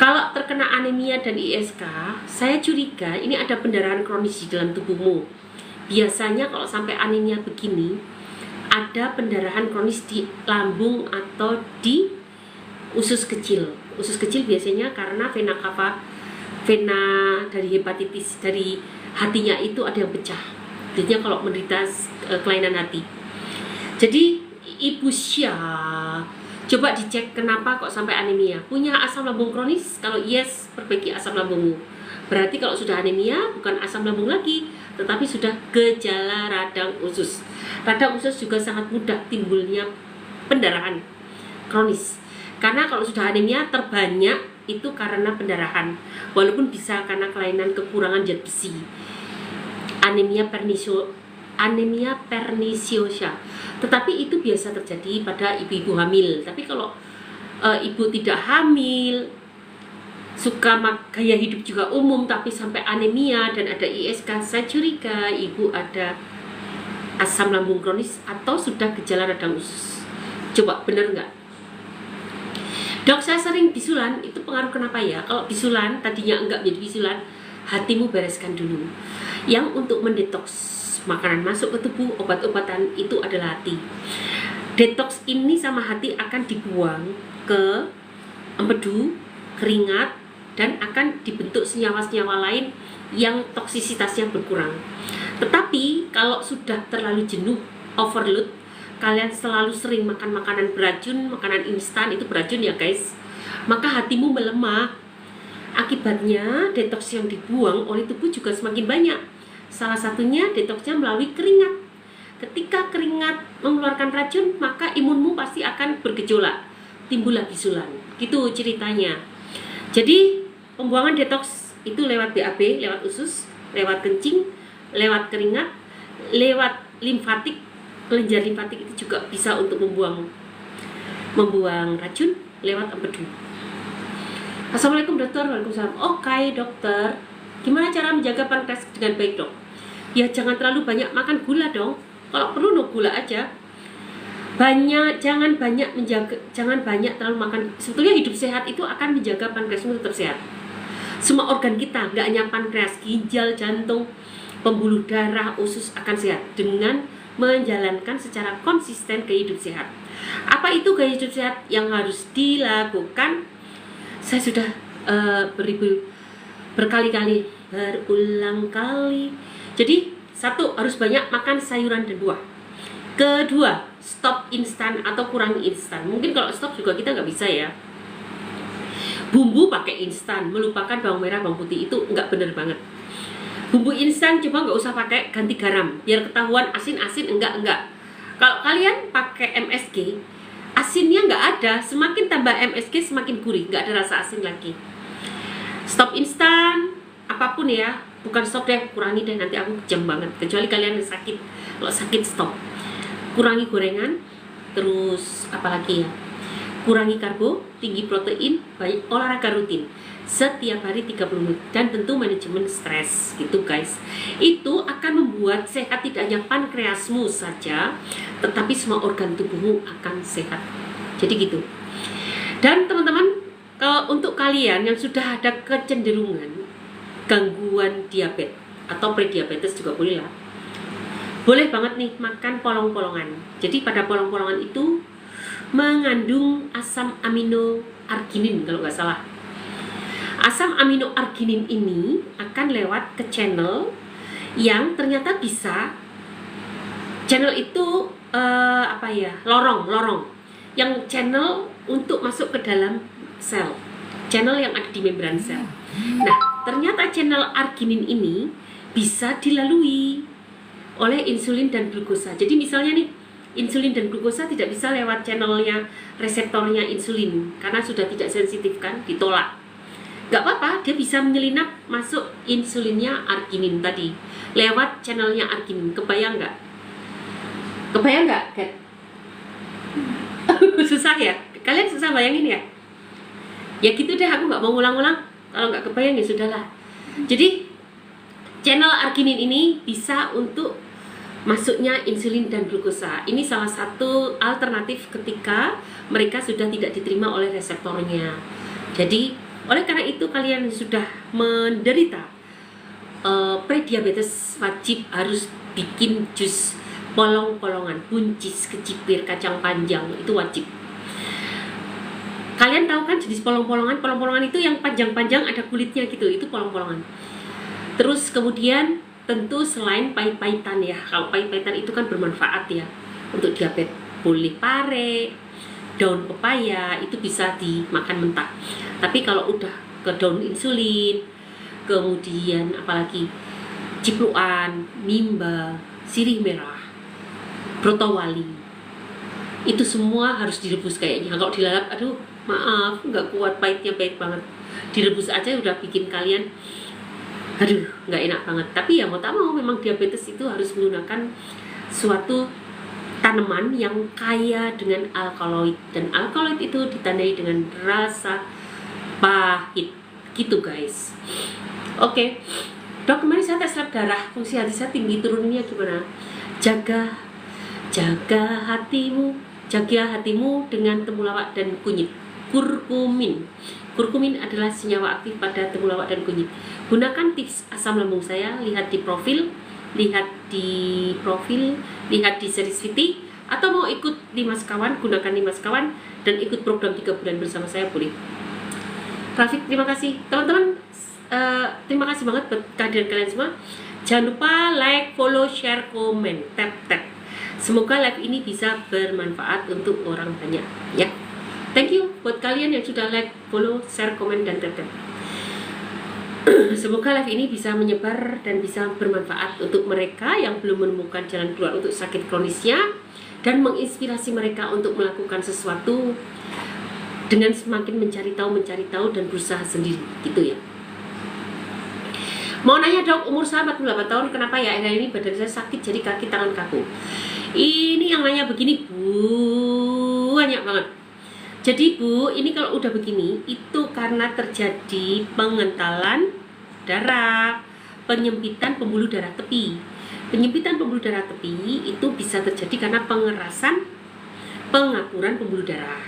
Kalau terkena anemia dan ISK, saya curiga ini ada pendarahan kronis di dalam tubuhmu. Biasanya kalau sampai anemia begini, ada pendarahan kronis di lambung atau di usus kecil. Usus kecil biasanya karena vena cava, vena dari hepatitis dari hatinya itu ada yang pecah. Jadinya kalau menderita kelainan hati. Jadi Ibu Syah, coba dicek kenapa kok sampai anemia. Punya asam lambung kronis? Kalau yes, perbaiki asam lambungmu. Berarti kalau sudah anemia bukan asam lambung lagi, tetapi sudah gejala radang usus. Radang usus juga sangat mudah timbulnya pendarahan kronis. Karena kalau sudah anemia terbanyak itu karena pendarahan, walaupun bisa karena kelainan kekurangan zat besi. Anemia perniciosa. Tetapi itu biasa terjadi pada ibu-ibu hamil. Tapi kalau ibu tidak hamil, suka gaya hidup juga umum tapi sampai anemia dan ada ISK, saya curiga ibu ada asam lambung kronis atau sudah gejala radang usus. Coba bener nggak? Dok, saya sering bisulan, itu pengaruh kenapa ya? Kalau bisulan tadinya enggak menjadi bisulan, hatimu bereskan dulu. Yang untuk mendetoks makanan masuk ke tubuh, obat-obatan itu adalah hati. Detoks ini sama hati akan dibuang ke empedu, keringat, dan akan dibentuk senyawa-senyawa lain yang toksisitasnya berkurang. Tetapi kalau sudah terlalu jenuh, overload, kalian selalu sering makan makanan beracun, makanan instan, itu beracun ya guys, maka hatimu melemah. Akibatnya detoks yang dibuang oleh tubuh juga semakin banyak. Salah satunya detoksnya melalui keringat. Ketika keringat mengeluarkan racun, maka imunmu pasti akan bergejolak, timbullah bisulan. Gitu ceritanya. Jadi pembuangan detoks itu lewat BAB, lewat usus, lewat kencing, lewat keringat, lewat limfatik. Kelenjar limfatik itu juga bisa untuk membuang racun lewat empedu. Assalamualaikum dokter. Waalaikumsalam. Oke dokter, gimana cara menjaga pankreas dengan baik dok? Ya jangan terlalu banyak makan gula dong. Kalau perlu no gula aja. Jangan banyak terlalu makan. Sebetulnya hidup sehat itu akan menjaga pankreasmu tetap sehat. Semua organ kita, nggak hanya pankreas, ginjal, jantung, pembuluh darah, usus akan sehat dengan menjalankan secara konsisten gaya hidup sehat. Apa itu gaya hidup sehat yang harus dilakukan? Saya sudah berkali-kali, berulang kali. Jadi, satu, harus banyak makan sayuran dan buah. Kedua, stop instan atau kurangi instan. Mungkin kalau stop juga kita nggak bisa ya. Bumbu pakai instan, melupakan bawang merah, bawang putih, itu nggak bener banget. Bumbu instan coba nggak usah pakai, ganti garam biar ketahuan asin-asin. Enggak. Kalau kalian pakai MSG, asinnya nggak ada. Semakin tambah MSG semakin gurih, nggak ada rasa asin lagi. Stop instan, apapun ya. Bukan stop deh, kurangi deh, nanti aku kejam banget. Kecuali kalian sakit. Kalau sakit stop. Kurangi gorengan, terus apalagi ya? Kurangi karbo, tinggi protein, banyak olahraga rutin. Setiap hari 30 menit. Dan tentu manajemen stres gitu guys. Itu akan membuat sehat tidak hanya pankreasmu saja, tetapi semua organ tubuhmu akan sehat. Jadi gitu. Dan teman-teman, untuk kalian yang sudah ada kecenderungan gangguan diabetes atau prediabetes juga boleh lah. Boleh banget nih makan polong-polongan. Jadi pada polong-polongan itu mengandung asam amino arginin kalau nggak salah. Asam amino arginin ini akan lewat ke channel yang ternyata bisa. Channel itu lorong yang channel untuk masuk ke dalam sel. Channel yang ada di membran sel. Nah, ternyata channel arginin ini bisa dilalui oleh insulin dan glukosa. Jadi misalnya nih, insulin dan glukosa tidak bisa lewat channelnya, reseptornya insulin karena sudah tidak sensitif kan, ditolak. Gak apa-apa, dia bisa menyelinap masuk insulinnya arginin tadi lewat channelnya arginin. Kebayang nggak? Kebayang nggak, Kat? Susah ya? Kalian susah bayangin ya? Ya gitu deh, aku nggak mau ngulang-ngulang. Kalau nggak kebayang ya sudahlah. Jadi channel arginin ini bisa untuk masuknya insulin dan glukosa. Ini salah satu alternatif ketika mereka sudah tidak diterima oleh reseptornya. Jadi oleh karena itu kalian sudah menderita prediabetes, wajib harus bikin jus polong-polongan, buncis, kecipir, kacang panjang, itu wajib. Kalian tahu kan jenis polong-polongan? Polong-polongan itu yang panjang-panjang ada kulitnya gitu, itu polong-polongan. Terus kemudian tentu selain pahit-pahitan ya, kalau pahit-pahitan itu kan bermanfaat ya untuk diabetes. Boleh pare, daun pepaya itu bisa dimakan mentah. Tapi kalau udah ke daun insulin, kemudian apalagi cipluan, mimba, sirih merah, brotowali, itu semua harus direbus kayaknya. Kalau dilalap, aduh maaf nggak kuat, pahitnya pahit banget. Direbus aja udah bikin kalian aduh nggak enak banget. Tapi ya mau tak mau memang diabetes itu harus menggunakan suatu tanaman yang kaya dengan alkaloid, dan alkaloid itu ditandai dengan rasa pahit gitu guys. Oke. Dok, kemarin saya tes lab darah, fungsi hati saya tinggi turunnya gimana? Jaga hatimu dengan temulawak dan kunyit. Kurkumin adalah senyawa aktif pada temulawak dan kunyit. Gunakan tips asam lambung saya, lihat di series VT, atau mau ikut 5 sekawan, gunakan 5 sekawan dan ikut program 3 bulan bersama saya boleh. Rafiq, terima kasih teman-teman, terima kasih banget buat kehadiran kalian semua. Jangan lupa like, follow, share, komen, tap. Semoga live ini bisa bermanfaat untuk orang banyak ya. Thank you buat kalian yang sudah like, follow, share, komen, dan tap. Semoga live ini bisa menyebar dan bisa bermanfaat untuk mereka yang belum menemukan jalan keluar untuk sakit kronisnya, dan menginspirasi mereka untuk melakukan sesuatu dengan semakin mencari tahu dan berusaha sendiri gitu ya. Mau nanya dok, umur saya 48 tahun, kenapa ya akhir ini badan saya sakit jadi kaki tangan kaku? Ini yang nanya begini banyak banget. Jadi Bu, ini kalau udah begini itu karena terjadi pengentalan darah, penyempitan pembuluh darah tepi. Penyempitan pembuluh darah tepi itu bisa terjadi karena pengerasan pengapuran pembuluh darah.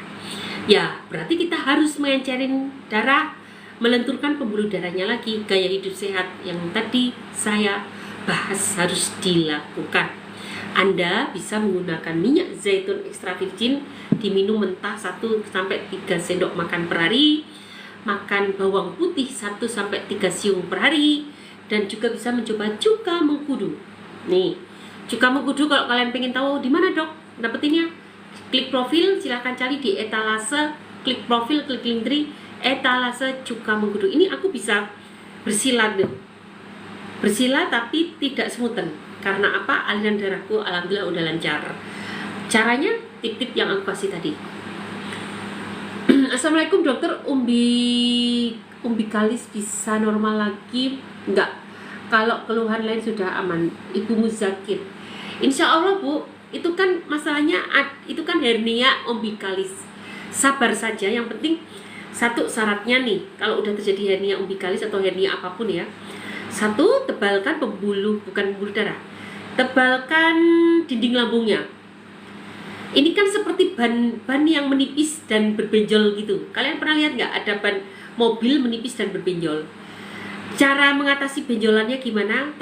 Ya, berarti kita harus mengencerin darah, melenturkan pembuluh darahnya lagi. Gaya hidup sehat yang tadi saya bahas harus dilakukan. Anda bisa menggunakan minyak zaitun ekstra virgin, diminum mentah 1-3 sendok makan per hari, makan bawang putih 1-3 siung per hari, dan juga bisa mencoba cuka mengkudu. Nih, cuka mengkudu kalau kalian pengen tahu di mana dok dapetinnya, klik profil, silahkan cari di etalase, klik profil, klik link tree, etalase cuka mengkudu. Ini aku bisa bersila deh, bersila tapi tidak semutan. Karena apa? Aliran darahku alhamdulillah udah lancar. Caranya tip-tip yang aku kasih tadi. Assalamualaikum dokter, umbikalis bisa normal lagi? Enggak. Kalau keluhan lain sudah aman. Ibu Muzakir. Insya Allah Bu, itu kan masalahnya, itu kan hernia umbikalis. Sabar saja, yang penting satu syaratnya nih, kalau udah terjadi hernia umbikalis atau hernia apapun ya, satu, tebalkan bukan pembuluh darah, tebalkan dinding lambungnya. Ini kan seperti ban yang menipis dan berbenjol gitu. Kalian pernah lihat nggak ada ban mobil menipis dan berbenjol? Cara mengatasi benjolannya gimana?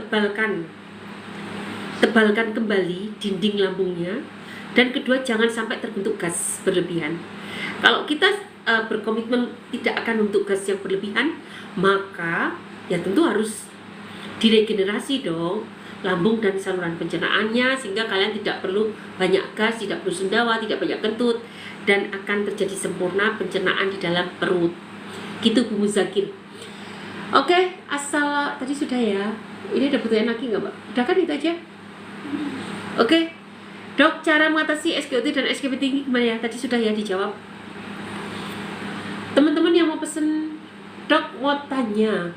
Tebalkan kembali dinding lambungnya, dan kedua jangan sampai terbentuk gas berlebihan. Kalau kita berkomitmen tidak akan untuk gas yang berlebihan, maka ya tentu harus diregenerasi dong lambung dan saluran pencernaannya, sehingga kalian tidak perlu banyak gas, tidak perlu sendawa, tidak banyak kentut, dan akan terjadi sempurna pencernaan di dalam perut. Gitu Bu Muzakir. Oke, asal tadi sudah ya. Ini ada pertanyaan lagi nggak Mbak? Udah kan itu aja? Oke. Dok, cara mengatasi SGOT dan SGP tinggi gimana ya? Tadi sudah ya dijawab. Teman-teman yang mau pesen, dok mau tanya.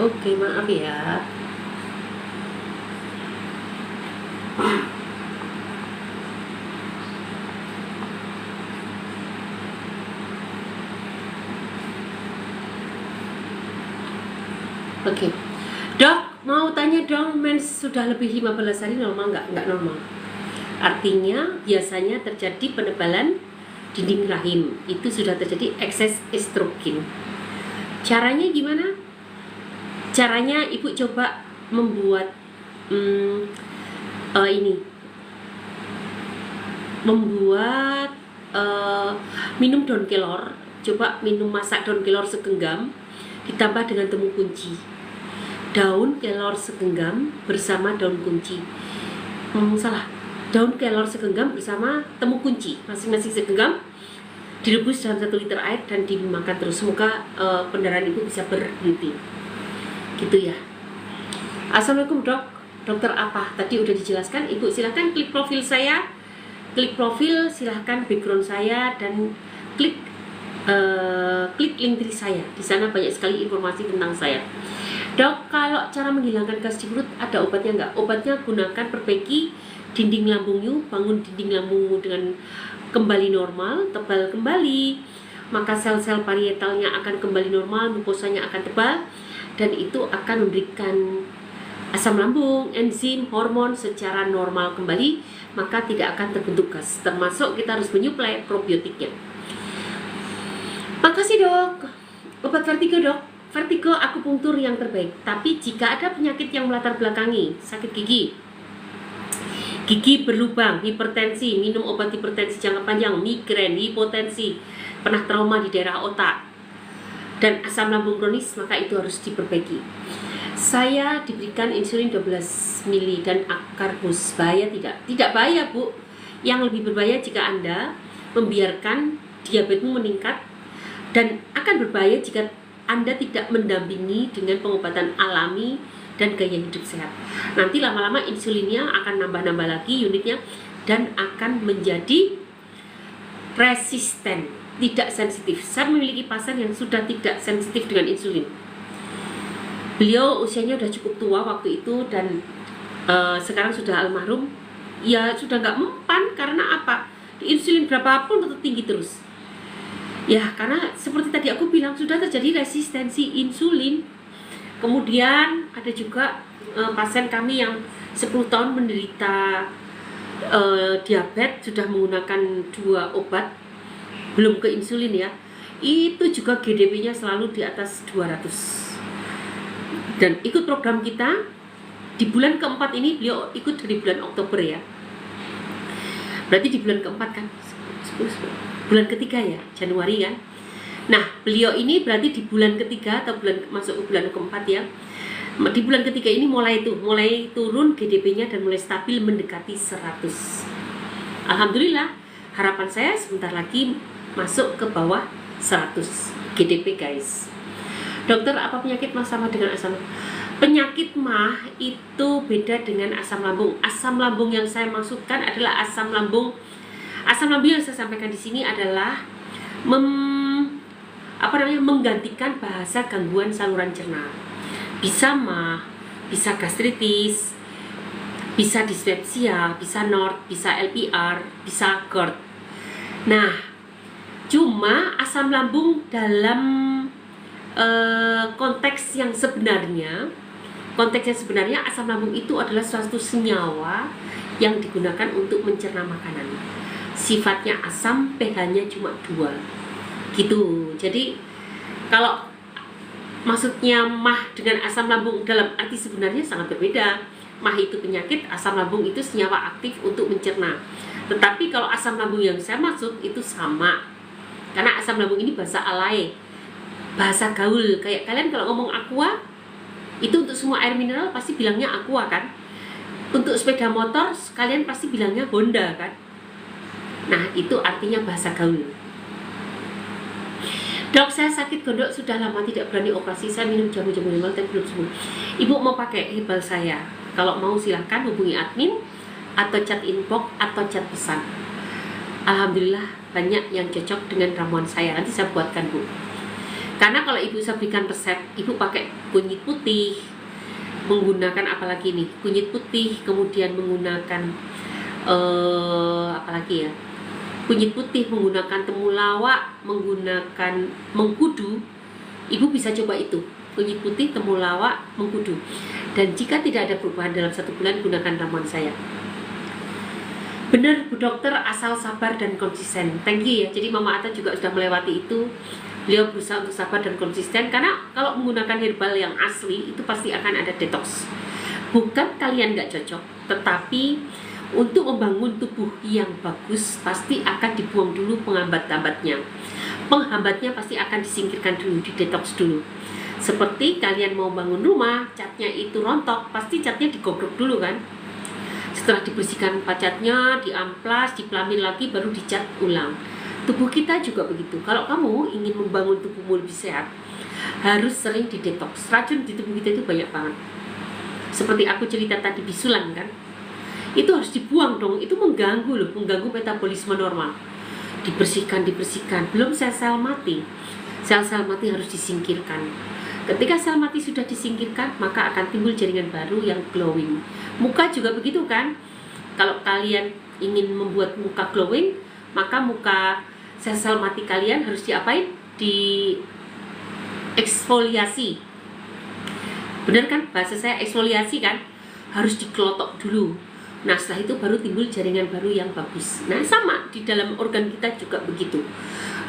Oke, maaf ya. Oke. Dok, mau tanya dong, mens sudah lebih 15 hari normal nggak? Nggak normal. Artinya biasanya terjadi penebalan dinding rahim. Itu sudah terjadi ekses estrogen. Caranya gimana? Caranya ibu coba membuat membuat minum daun kelor. Coba minum masak daun kelor segenggam ditambah dengan temu kunci. Daun kelor segenggam bersama daun kunci. Daun kelor segenggam bersama temu kunci, masing-masing segenggam, direbus dalam 1 liter air dan dimakan terus. Semoga pendarahan ibu bisa berhenti. Gitu ya. Assalamualaikum dok. Dokter apa? Tadi udah dijelaskan. Ibu silahkan klik profil saya. Klik profil, silahkan background saya dan klik link tree saya. Di sana banyak sekali informasi tentang saya. Dok, kalau cara menghilangkan gas di perut ada obatnya nggak? Obatnya gunakan perbaiki dinding lambungmu, bangun dinding lambungmu dengan kembali normal, tebal kembali, maka sel-sel parietalnya akan kembali normal, mukosanya akan tebal, dan itu akan memberikan asam lambung, enzim, hormon secara normal kembali, maka tidak akan terbentuk gas. Termasuk kita harus menyuplai probiotiknya. Makasih dok. Obat vertigo dok. Vertigo akupunktur yang terbaik. Tapi jika ada penyakit yang melatar belakangi, sakit gigi, gigi berlubang, hipertensi, minum obat hipertensi jangka panjang, migrain, hipotensi, pernah trauma di daerah otak, dan asam lambung kronis, maka itu harus diperbaiki. Saya diberikan insulin 12 mili dan akarbus. Bahaya tidak? Tidak bahaya bu. Yang lebih berbahaya jika Anda membiarkan diabetesmu meningkat, dan akan berbahaya jika Anda tidak mendampingi dengan pengobatan alami dan gaya hidup sehat. Nanti lama-lama insulinnya akan nambah-nambah lagi unitnya dan akan menjadi resisten, tidak sensitif. Saya memiliki pasien yang sudah tidak sensitif dengan insulin. Beliau usianya sudah cukup tua waktu itu dan sekarang sudah almarhum. Ya sudah nggak mempan karena apa? Di insulin berapapun tetap tinggi terus. Ya karena seperti tadi aku bilang sudah terjadi resistensi insulin. Kemudian ada juga pasien kami yang 10 tahun menderita diabetes, sudah menggunakan 2 obat, belum ke insulin ya. Itu juga GDP-nya selalu di atas 200. Dan ikut program kita di bulan keempat ini, beliau ikut dari bulan Oktober ya. Berarti di bulan keempat kan? Bulan ketiga ya, Januari kan. Nah, beliau ini berarti di bulan ketiga atau masuk ke bulan keempat ya. Di bulan ketiga ini mulai turun GDP-nya dan mulai stabil mendekati 100. Alhamdulillah, harapan saya sebentar lagi masuk ke bawah 100 GDP guys. Dokter, apa penyakit mah sama dengan asam? Penyakit mah itu beda dengan asam lambung. Asam lambung yang saya maksudkan adalah asam lambung. Asam lambung yang saya sampaikan di sini adalah menggantikan bahasa gangguan saluran cerna. Bisa mah, bisa gastritis, bisa dispepsia, bisa NORD, bisa LPR, bisa GERD. Nah, cuma asam lambung dalam konteks yang sebenarnya asam lambung itu adalah suatu senyawa yang digunakan untuk mencerna makanan. Sifatnya asam, pH-nya cuma 2 gitu. Jadi kalau maksudnya mah dengan asam lambung dalam arti sebenarnya sangat berbeda. Mah itu penyakit, asam lambung itu senyawa aktif untuk mencerna. Tetapi kalau asam lambung yang saya maksud itu sama. Karena asam lambung ini bahasa alay, bahasa gaul. Kayak kalian kalau ngomong aqua, itu untuk semua air mineral pasti bilangnya aqua kan. Untuk sepeda motor kalian pasti bilangnya Honda kan. Nah, itu artinya bahasa gaul. Dok, saya sakit gondok sudah lama, tidak berani operasi. Saya minum jamu-jamu herbal tapi belum sembuh. Ibu mau pakai herbal saya? Kalau mau silahkan hubungi admin atau chat inbox atau chat pesan. Alhamdulillah banyak yang cocok dengan ramuan saya. Nanti saya buatkan bu. Karena kalau ibu saya berikan resep, ibu pakai kunyit putih, menggunakan apalagi nih? Kunyit putih, kemudian menggunakan apalagi ya? Kunyit putih, menggunakan temulawak, menggunakan mengkudu, Ibu bisa coba itu, kunyit putih, temulawak, mengkudu. Dan jika tidak ada perubahan dalam 1 bulan, gunakan ramuan saya. Benar Bu Dokter, asal sabar dan konsisten. Thank you ya. Jadi Mama Ata juga sudah melewati itu. Beliau berusaha untuk sabar dan konsisten, karena kalau menggunakan herbal yang asli itu pasti akan ada detox. Bukan kalian nggak cocok, tetapi untuk membangun tubuh yang bagus pasti akan dibuang dulu penghambat-hambatnya. Penghambatnya pasti akan disingkirkan dulu, didetox dulu. Seperti kalian mau bangun rumah, catnya itu rontok, pasti catnya digogrok dulu kan. Setelah dibersihkan catnya, diamplas, dipelamin lagi, baru dicat ulang. Tubuh kita juga begitu. Kalau kamu ingin membangun tubuhmu lebih sehat, harus sering didetox. Racun di tubuh kita itu banyak banget. Seperti aku cerita tadi, bisulan kan, itu harus dibuang dong. Itu mengganggu loh, mengganggu metabolisme normal. Dibersihkan. Belum sel-sel mati. Sel-sel mati harus disingkirkan. Ketika sel mati sudah disingkirkan, maka akan timbul jaringan baru yang glowing. Muka juga begitu kan. Kalau kalian ingin membuat muka glowing, maka muka sel-sel mati kalian harus diapain? Di eksfoliasi. Bener kan bahasa saya, eksfoliasi kan? Harus dikelotok dulu. Nah setelah itu baru timbul jaringan baru yang bagus. Nah sama di dalam organ kita juga begitu.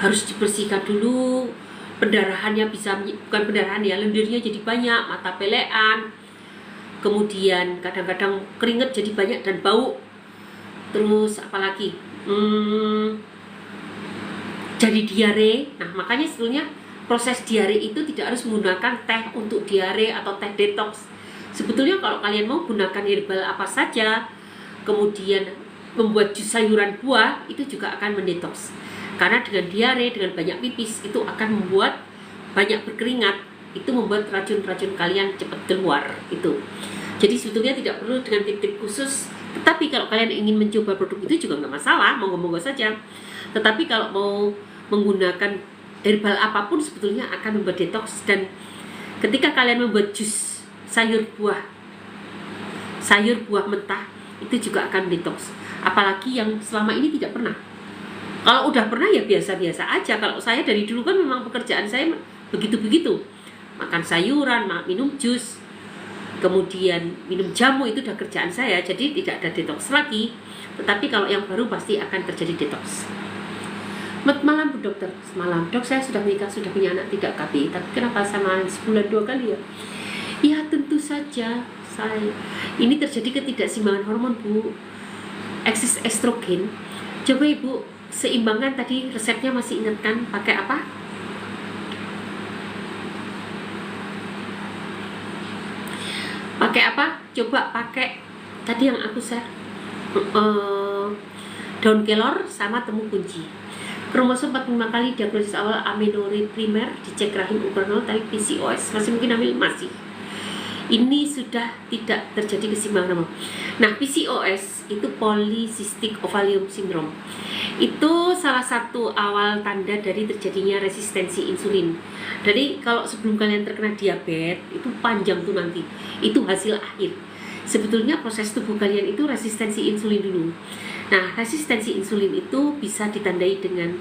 Harus dibersihkan dulu. Pendarahannya bisa, bukan pendarahan ya, lendirnya jadi banyak, mata pelean. Kemudian kadang-kadang keringat jadi banyak dan bau. Terus apalagi? Jadi diare. Nah makanya sebetulnya proses diare itu tidak harus menggunakan teh untuk diare atau teh detox. Sebetulnya kalau kalian mau gunakan herbal apa saja, kemudian membuat jus sayuran buah, itu juga akan mendetox. Karena dengan diare, dengan banyak pipis, itu akan membuat banyak berkeringat. Itu membuat racun-racun kalian cepat keluar itu. Jadi sebetulnya tidak perlu dengan tip-tip khusus. Tetapi kalau kalian ingin mencoba produk itu juga nggak masalah, monggo-monggo saja. Tetapi kalau mau menggunakan herbal apapun sebetulnya akan membuat detox. Dan ketika kalian membuat jus sayur buah mentah, itu juga akan detox. Apalagi yang selama ini tidak pernah. Kalau udah pernah ya biasa-biasa aja. Kalau saya dari dulu kan memang pekerjaan saya begitu-begitu. Makan sayuran, minum jus, kemudian minum jamu, itu udah kerjaan saya. Jadi tidak ada detox lagi. Tetapi kalau yang baru pasti akan terjadi detox. Malam Bu Dokter, semalam Dok saya sudah menikah, sudah punya anak tidak KB, tapi kenapa sama sebulan 2 kali ya? Ya tentu saja ini terjadi ketidakseimbangan hormon Bu, ekses estrogen. Coba Ibu seimbangkan, tadi resepnya masih ingat kan, pakai apa? Pakai apa? Coba pakai tadi yang aku share, daun kelor sama temu kunci. Kromosom 45 kali, diagnosis awal amenorrhea primer, dicek rahim ukuran 0, tapi PCOS masih mungkin hamil, masih. Ini sudah tidak terjadi keseimbangan hormon. Nah, PCOS itu polycystic ovarium syndrome. Itu salah satu awal tanda dari terjadinya resistensi insulin. Jadi kalau sebelum kalian terkena diabetes, itu panjang tuh nanti. Itu hasil akhir. Sebetulnya proses tubuh kalian itu resistensi insulin dulu. Nah, resistensi insulin itu bisa ditandai dengan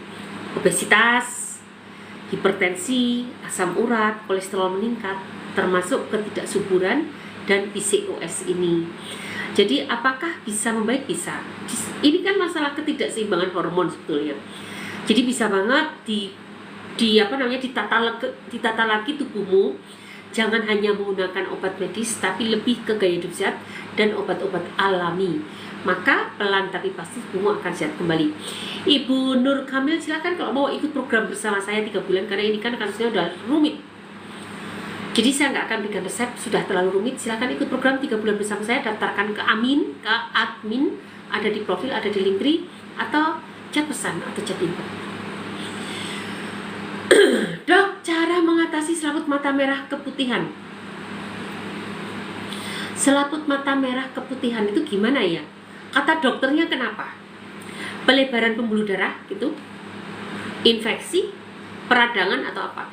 obesitas, hipertensi, asam urat, kolesterol meningkat, termasuk ketidaksuburan dan PCOS ini. Jadi apakah bisa membaik? Bisa. Ini kan masalah ketidakseimbangan hormon sebetulnya. Jadi bisa banget ditata lagi tubuhmu. Jangan hanya menggunakan obat medis, tapi lebih ke gaya hidup sehat dan obat-obat alami. Maka pelan tapi pasti tubuhmu akan sehat kembali. Ibu Nur Kamil, silakan kalau mau ikut program bersama saya 3 bulan, karena ini kan kasusnya udah rumit. Jadi saya nggak akan berikan resep, sudah terlalu rumit. Silakan ikut program 3 bulan bersama saya, daftarkan ke admin, ada di profil, ada di Linktree, atau chat pesan atau chat info. Dok, cara mengatasi selaput mata merah keputihan. Selaput mata merah keputihan itu gimana ya? Kata dokternya kenapa? Pelebaran pembuluh darah gitu? Infeksi? Peradangan atau apa?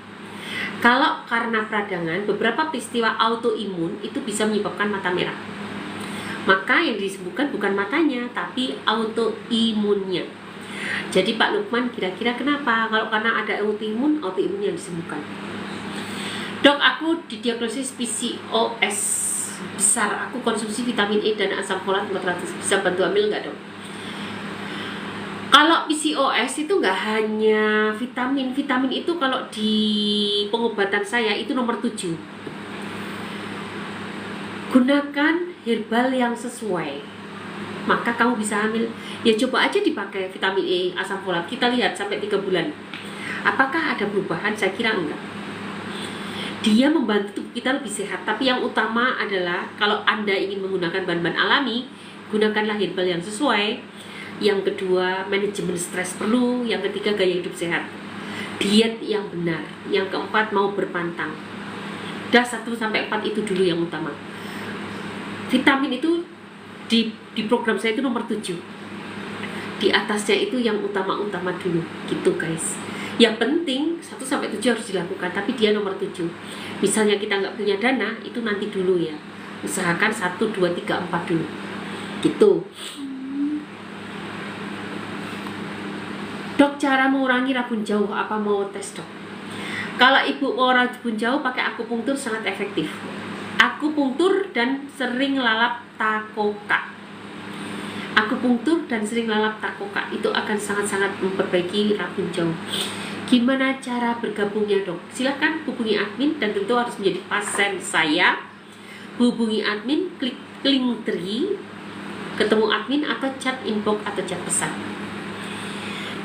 Kalau karena peradangan, beberapa peristiwa autoimun itu bisa menyebabkan mata merah. Maka yang disebutkan bukan matanya, tapi autoimunnya. Jadi Pak Lukman, kira-kira kenapa? Kalau karena ada autoimun yang disembuhkan. Dok, aku didiagnosis PCOS besar. Aku konsumsi vitamin E dan asam folat 400. Bisa bantu hamil nggak, dok? Kalau PCOS itu nggak hanya vitamin. Vitamin itu kalau di pengobatan saya itu nomor 7. Gunakan herbal yang sesuai, maka kamu bisa hamil. Ya coba aja dipakai vitamin E, asam folat. Kita lihat sampai 3 bulan. Apakah ada perubahan? Saya kira enggak. Dia membantu tubuh kita lebih sehat. Tapi yang utama adalah kalau Anda ingin menggunakan bahan-bahan alami, gunakanlah herbal yang sesuai. Yang kedua, manajemen stres perlu. Yang ketiga, gaya hidup sehat, diet yang benar. Yang keempat, mau berpantang. Dah 1-4 itu dulu yang utama. Vitamin itu di program saya itu nomor 7. Di atasnya itu yang utama-utama dulu, gitu guys. Yang penting 1-7 harus dilakukan, tapi dia nomor 7. Misalnya kita nggak punya dana, itu nanti dulu ya. Usahakan 1, 2, 3, 4 dulu. Gitu. Dok, cara mengurangi rabun jauh, apa mau tes, dok? Kalau ibu mau rabun jauh, pakai akupunktur sangat efektif. Akupunktur dan sering lalap takoka. Akupunktur dan sering lalap takoka itu akan sangat-sangat memperbaiki rabun jauh. Gimana cara bergabungnya, dok? Silahkan hubungi admin, dan tentu harus menjadi pasien saya. Hubungi admin, klik link tree, ketemu admin, atau chat inbox atau chat pesan.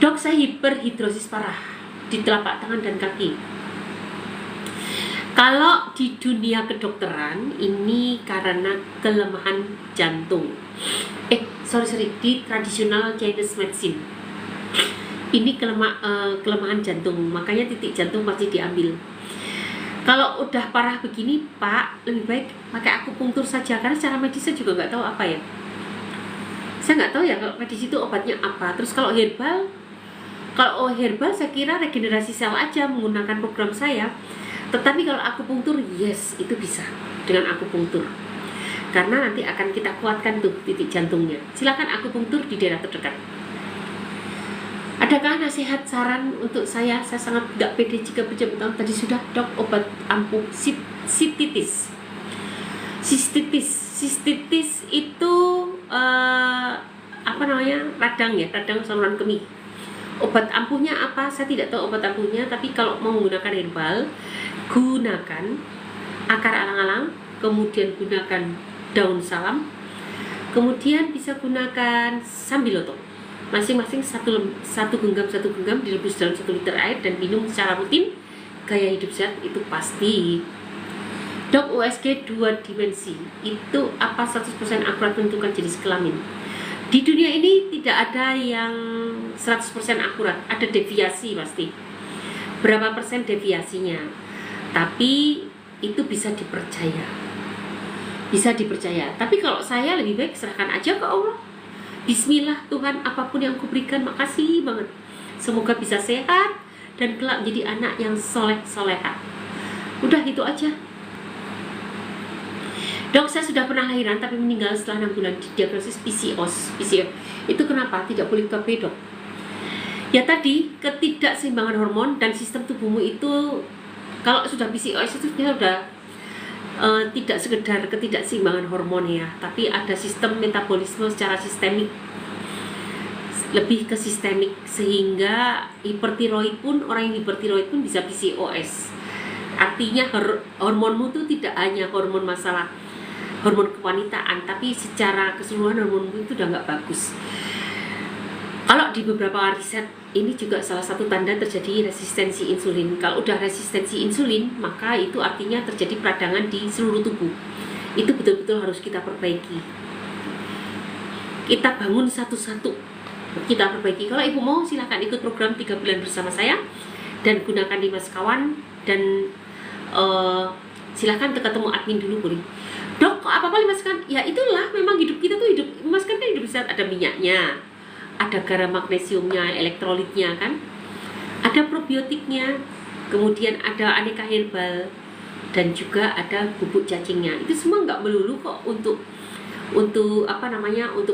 Dok, saya hiperhidrosis parah di telapak tangan dan kaki. Kalau di dunia kedokteran ini karena kelemahan jantung. Di tradisional Chinese medicine ini kelemahan jantung, makanya titik jantung pasti diambil. Kalau udah parah begini, Pak, lebih baik pakai akupunktur saja, karena secara medisnya juga nggak tahu apa ya. Saya nggak tahu ya kalau medis itu obatnya apa. Terus kalau herbal saya kira regenerasi sel aja menggunakan program saya. Tetapi kalau akupunktur, yes, itu bisa dengan akupunktur. Karena nanti akan kita kuatkan tuh titik jantungnya. Silakan akupunktur di daerah terdekat. Adakah nasihat saran untuk saya? Saya sangat gak pede jika berjam-jam. Tadi sudah, dok, obat ampuh sistitis. Sistitis itu radang saluran kemih. Obat ampuhnya apa? Saya tidak tahu obat ampuhnya. Tapi kalau mau menggunakan herbal, gunakan akar alang-alang, kemudian gunakan daun salam, kemudian bisa gunakan sambiloto. Masing-masing satu genggam direbus dalam 1 liter air dan minum secara rutin. Gaya hidup sehat itu pasti. Dok, USG 2 dimensi itu apa 100% akurat menentukan jenis kelamin? Di dunia ini tidak ada yang 100% akurat, ada deviasi pasti. Berapa persen deviasinya? Tapi itu bisa dipercaya. Tapi kalau saya lebih baik serahkan aja ke Allah. Bismillah, Tuhan, apapun yang kuberikan, makasih banget. Semoga bisa sehat dan kelak menjadi anak yang soleh-soleha. Udah gitu aja. Dok, saya sudah pernah lahiran tapi meninggal setelah 6 bulan, didiagnosis PCOS. Itu kenapa? Tidak boleh KB, dok. Ya tadi, ketidakseimbangan hormon dan sistem tubuhmu itu, kalau sudah PCOS itu dia udah tidak sekedar ketidakseimbangan hormon ya, tapi ada sistem metabolisme secara sistemik, lebih ke sistemik, sehingga orang yang hipertiroid pun bisa PCOS. Artinya hormonmu itu tidak hanya hormon kewanitaan, tapi secara keseluruhan hormonmu itu udah nggak bagus. Kalau di beberapa riset, ini juga salah satu tanda terjadi resistensi insulin. Kalau udah resistensi insulin, maka itu artinya terjadi peradangan di seluruh tubuh. Itu betul-betul harus kita perbaiki. Kita bangun satu-satu, kita perbaiki. Kalau ibu mau, silahkan ikut program 3 bulan bersama saya dan gunakan 5 sekawan, dan silahkan ketemu admin dulu boleh. Dok, kok apa-apa 5 sekawan? Ya itulah, memang hidup kita tuh kan hidup sehat, ada minyaknya, ada garam magnesiumnya, elektrolitnya kan, ada probiotiknya, kemudian ada aneka herbal, dan juga ada bubuk cacingnya. Itu semua nggak melulu kok untuk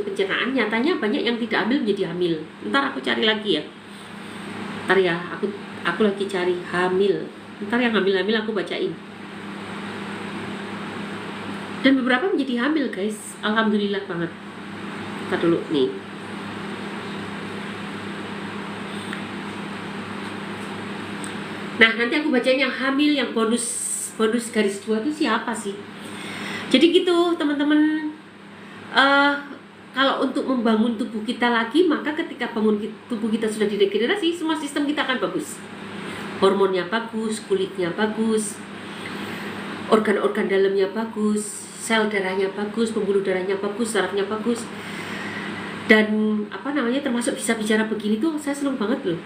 pencernaan. Nyatanya banyak yang tidak hamil menjadi hamil. Ntar aku cari lagi ya. Ntar ya, aku lagi cari hamil. Ntar yang hamil aku bacain. Dan beberapa menjadi hamil guys, alhamdulillah banget. Kita dulu nih. Nah nanti aku bacain yang hamil, yang bonus garis 2 itu siapa sih. Jadi gitu teman-teman. Kalau untuk membangun tubuh kita lagi, maka ketika tubuh kita sudah diregenerasi, semua sistem kita akan bagus. Hormonnya bagus, kulitnya bagus, organ-organ dalamnya bagus, sel darahnya bagus, pembuluh darahnya bagus, sarafnya bagus. Dan termasuk bisa bicara begini tuh saya seneng banget loh.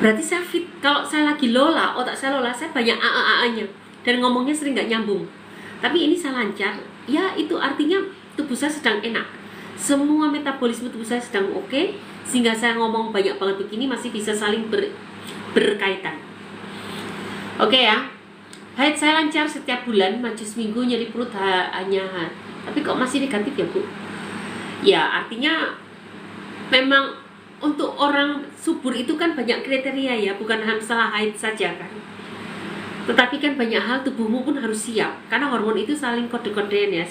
Berarti saya fit. Kalau saya lagi lola, otak saya lola, saya banyak nya dan ngomongnya sering nggak nyambung. Tapi ini saya lancar, ya itu artinya tubuh saya sedang enak. Semua metabolisme tubuh saya sedang oke, sehingga saya ngomong banyak banget begini masih bisa saling berkaitan. Oke ya. Haid saya lancar setiap bulan, maju seminggu, nyeri perut hanya. Tapi kok masih negatif ya Bu? Ya artinya memang untuk orang subur itu kan banyak kriteria ya, bukan masalah haid saja kan. Tetapi kan banyak hal tubuhmu pun harus siap, karena hormon itu saling kode-kodean ya,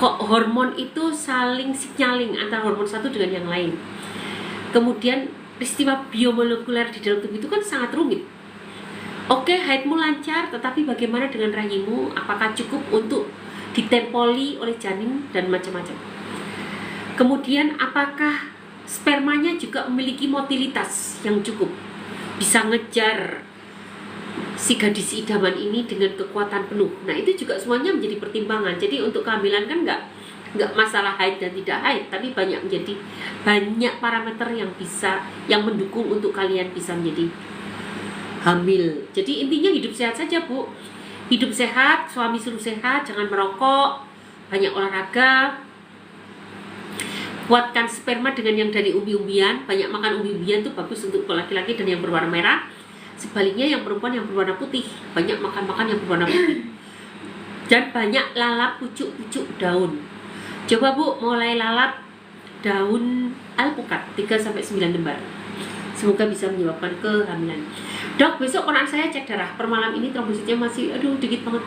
hormon itu saling signaling antara hormon satu dengan yang lain. Kemudian peristiwa biomolekuler di dalam tubuh itu kan sangat rumit. Oke, haidmu lancar, tetapi bagaimana dengan rahimmu? Apakah cukup untuk ditempoli oleh janin dan macam-macam? Kemudian apakah spermanya juga memiliki motilitas yang cukup, bisa ngejar si gadis idaman ini dengan kekuatan penuh? Nah itu juga semuanya menjadi pertimbangan. Jadi untuk kehamilan kan nggak masalah haid dan tidak haid, tapi banyak parameter yang mendukung untuk kalian bisa menjadi hamil. Jadi intinya hidup sehat saja Bu, hidup sehat, suami suruh sehat, jangan merokok, banyak olahraga, kuatkan sperma dengan yang dari umbi-umbian, banyak makan umbi-umbian tuh bagus untuk laki-laki dan yang berwarna merah. Sebaliknya yang perempuan yang berwarna putih, banyak makan yang berwarna putih. Dan banyak lalap pucuk-pucuk daun. Coba Bu mulai lalap daun alpukat 3-9 lembar. Semoga bisa menyebabkan kehamilan. Dok, besok koran saya cek darah. Per malam ini trombositnya masih dikit banget.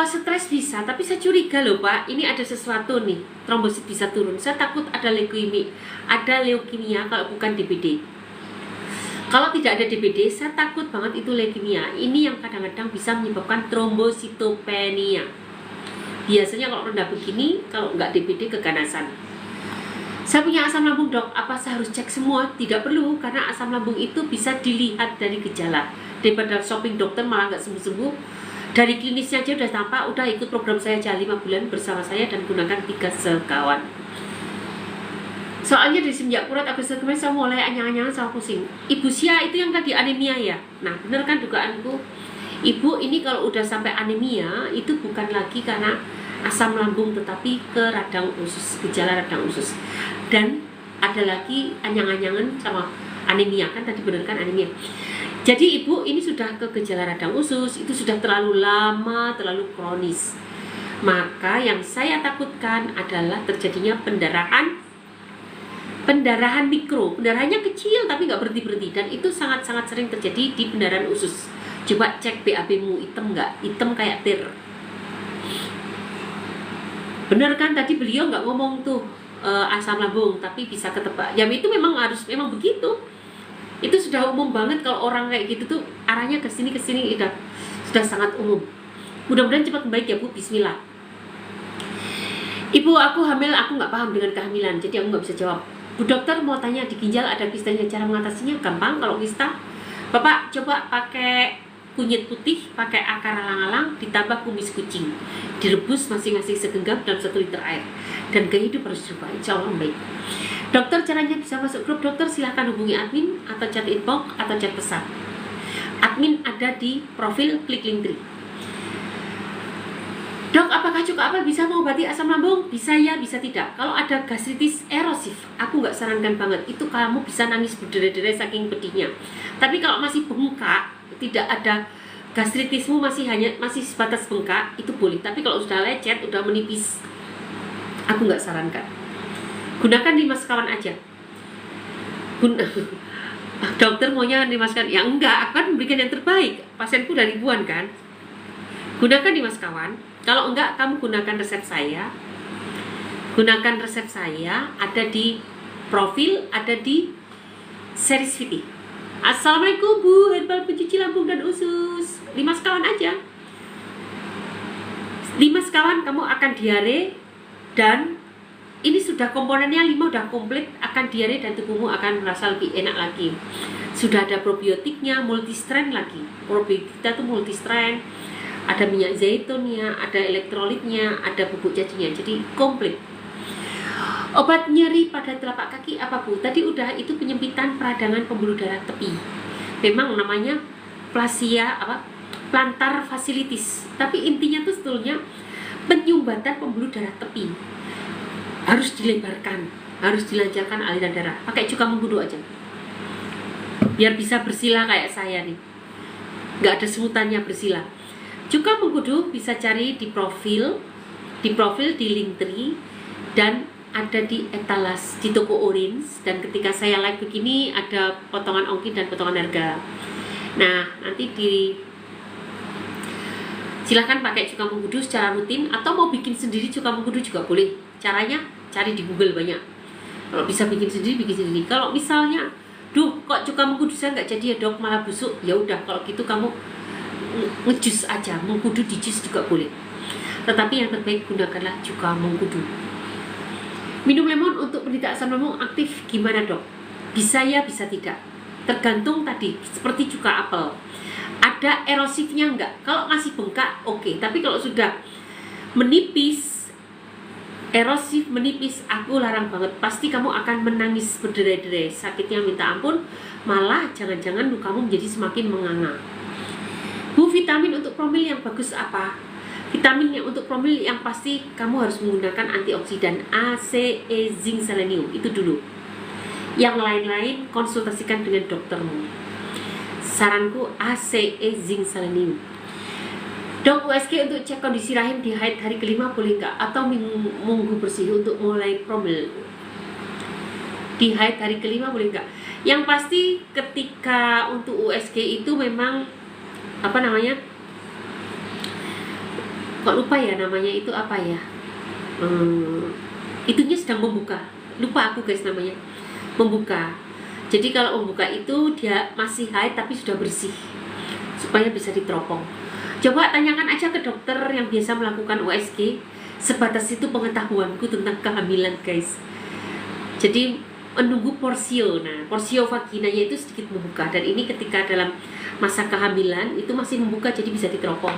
Stres bisa, tapi saya curiga loh Pak, ini ada sesuatu nih, trombosit bisa turun. Saya takut ada leukemia kalau bukan DBD. Kalau tidak ada DBD, saya takut banget itu leukemia. Ini yang kadang-kadang bisa menyebabkan trombositopenia. Biasanya kalau rendah begini, kalau nggak DBD keganasan. Saya punya asam lambung Dok, apa saya harus cek semua? Tidak perlu, karena asam lambung itu bisa dilihat dari gejala. Daripada shopping dokter malah nggak sembuh-sembuh. Dari klinisnya aja udah tampak, udah ikut program saya aja 5 bulan bersama saya dan gunakan 3 sekawan. Soalnya dari semenjak kurat Agustus kemarin saya mulai anyang-anyangan sama pusing. Ibu Sia itu yang tadi anemia ya? Nah bener kan dugaanku? Ibu ini kalau udah sampai anemia itu bukan lagi karena asam lambung, tetapi ke radang usus, gejala radang usus. Dan ada lagi anyang-anyangan sama anemia, kan tadi bener kan anemia. Jadi ibu ini sudah ke gejala radang usus, itu sudah terlalu lama, terlalu kronis. Maka yang saya takutkan adalah terjadinya pendarahan mikro. Pendarahannya kecil tapi nggak berhenti-berhenti, dan itu sangat-sangat sering terjadi di pendarahan usus. Coba cek BAB-mu hitam nggak? Hitam kayak tir. Bener kan tadi beliau nggak ngomong tuh asam lambung, tapi bisa ketebak. Ya itu memang begitu. Itu sudah umum banget kalau orang kayak gitu tuh arahnya ke sini sudah sangat umum. Mudah-mudahan cepat baik ya Bu, bismillah. Ibu, aku hamil, aku nggak paham dengan kehamilan, jadi aku nggak bisa jawab. Bu dokter mau tanya, di ginjal ada kistanya, cara mengatasinya gampang kalau kista. Bapak coba pakai kunyit putih, pakai akar alang-alang, ditambah kumis kucing, direbus masing-masing segenggam dalam 1 liter air, dan gaya hidup harus dirubah, insya Allah baik. Dokter, caranya bisa masuk grup dokter, silahkan hubungi admin atau chat inbox atau chat pesan. Admin ada di profil, klik link tree. Dok, apakah cuka apel bisa mengobati asam lambung? Bisa ya, bisa tidak. Kalau ada gastritis erosif, aku nggak sarankan banget. Itu kamu bisa nangis berderai-derai saking pedihnya. Tapi kalau masih bengkak, tidak ada gastritismu masih sebatas bengkak, itu boleh. Tapi kalau sudah lecet, udah menipis, aku nggak sarankan. Gunakan 5 sekawan aja. Dokter maunya 5 sekawan. Ya enggak, aku kan memberikan yang terbaik. Pasienku udah ribuan kan. Gunakan nih mas kawan. Kalau enggak, kamu gunakan resep saya. Gunakan resep saya, ada di profil, ada di series VT. Assalamualaikum Bu, herbal pencuci lambung dan usus. 5 sekawan aja. 5 sekawan kamu akan diare, dan ini sudah komponennya 5 udah komplit, akan diare dan tubuhmu akan merasa lebih enak lagi. Sudah ada probiotiknya, multi strand lagi. Probiotik kita tuh multi strand. Ada minyak zaitunnya, ada elektrolitnya, ada bubuk cacingnya. Jadi komplit. Obat nyeri pada telapak kaki apa Bu? Tadi udah, itu penyempitan peradangan pembuluh darah tepi. Memang namanya plantar fasciitis. Tapi intinya tuh sebetulnya penyumbatan pembuluh darah tepi. Harus dilebarkan, harus dilancarkan aliran darah. Pakai cuka mengkudu aja. Biar bisa bersila kayak saya nih. Nggak ada sebutannya bersila. Cuka mengkudu bisa cari di profil di Linktree, dan ada di etalas di toko Orange, dan ketika saya live begini ada potongan ongkir dan potongan harga. Nah, nanti silahkan pakai cuka mengkudu secara rutin, atau mau bikin sendiri cuka mengkudu juga boleh. Caranya cari di Google banyak. Kalau bisa bikin sendiri, bikin sendiri. Kalau misalnya, duh kok cuka mengkudu saya nggak jadi ya dok, malah busuk, ya udah kalau gitu kamu ngejus aja, mengkudu di jus juga boleh. Tetapi yang terbaik gunakanlah cuka mengkudu. Minum lemon untuk penderita asam lambung aktif gimana dok? Bisa ya, bisa tidak. Tergantung tadi, seperti cuka apel. Ada erosifnya enggak? Kalau masih bengkak, oke. Tapi kalau sudah menipis, erosif menipis, aku larang banget. Pasti kamu akan menangis berderai-derai, sakitnya minta ampun. Malah jangan-jangan lukamu menjadi semakin menganga. Bu, vitamin untuk promil yang bagus apa? Vitamin yang untuk promil yang pasti kamu harus menggunakan antioksidan A, C, E, zinc, selenium. Itu dulu. Yang lain-lain konsultasikan dengan doktermu. Saranku A, C, E, zinc, selenium. Dok, USG untuk cek kondisi rahim di haid hari kelima boleh nggak? Atau minggu bersih untuk mulai promil di haid hari kelima boleh nggak? Yang pasti ketika untuk USG itu memang kok lupa ya namanya itu apa ya, itunya sedang membuka, lupa aku guys namanya, membuka. Jadi kalau membuka itu dia masih haid tapi sudah bersih, supaya bisa diteropong. Coba tanyakan aja ke dokter yang biasa melakukan USG. Sebatas itu pengetahuanku tentang kehamilan guys. Jadi menunggu porsio, nah porsio vaginanya itu sedikit membuka, dan ini ketika dalam masa kehamilan itu masih membuka, jadi bisa diteropong.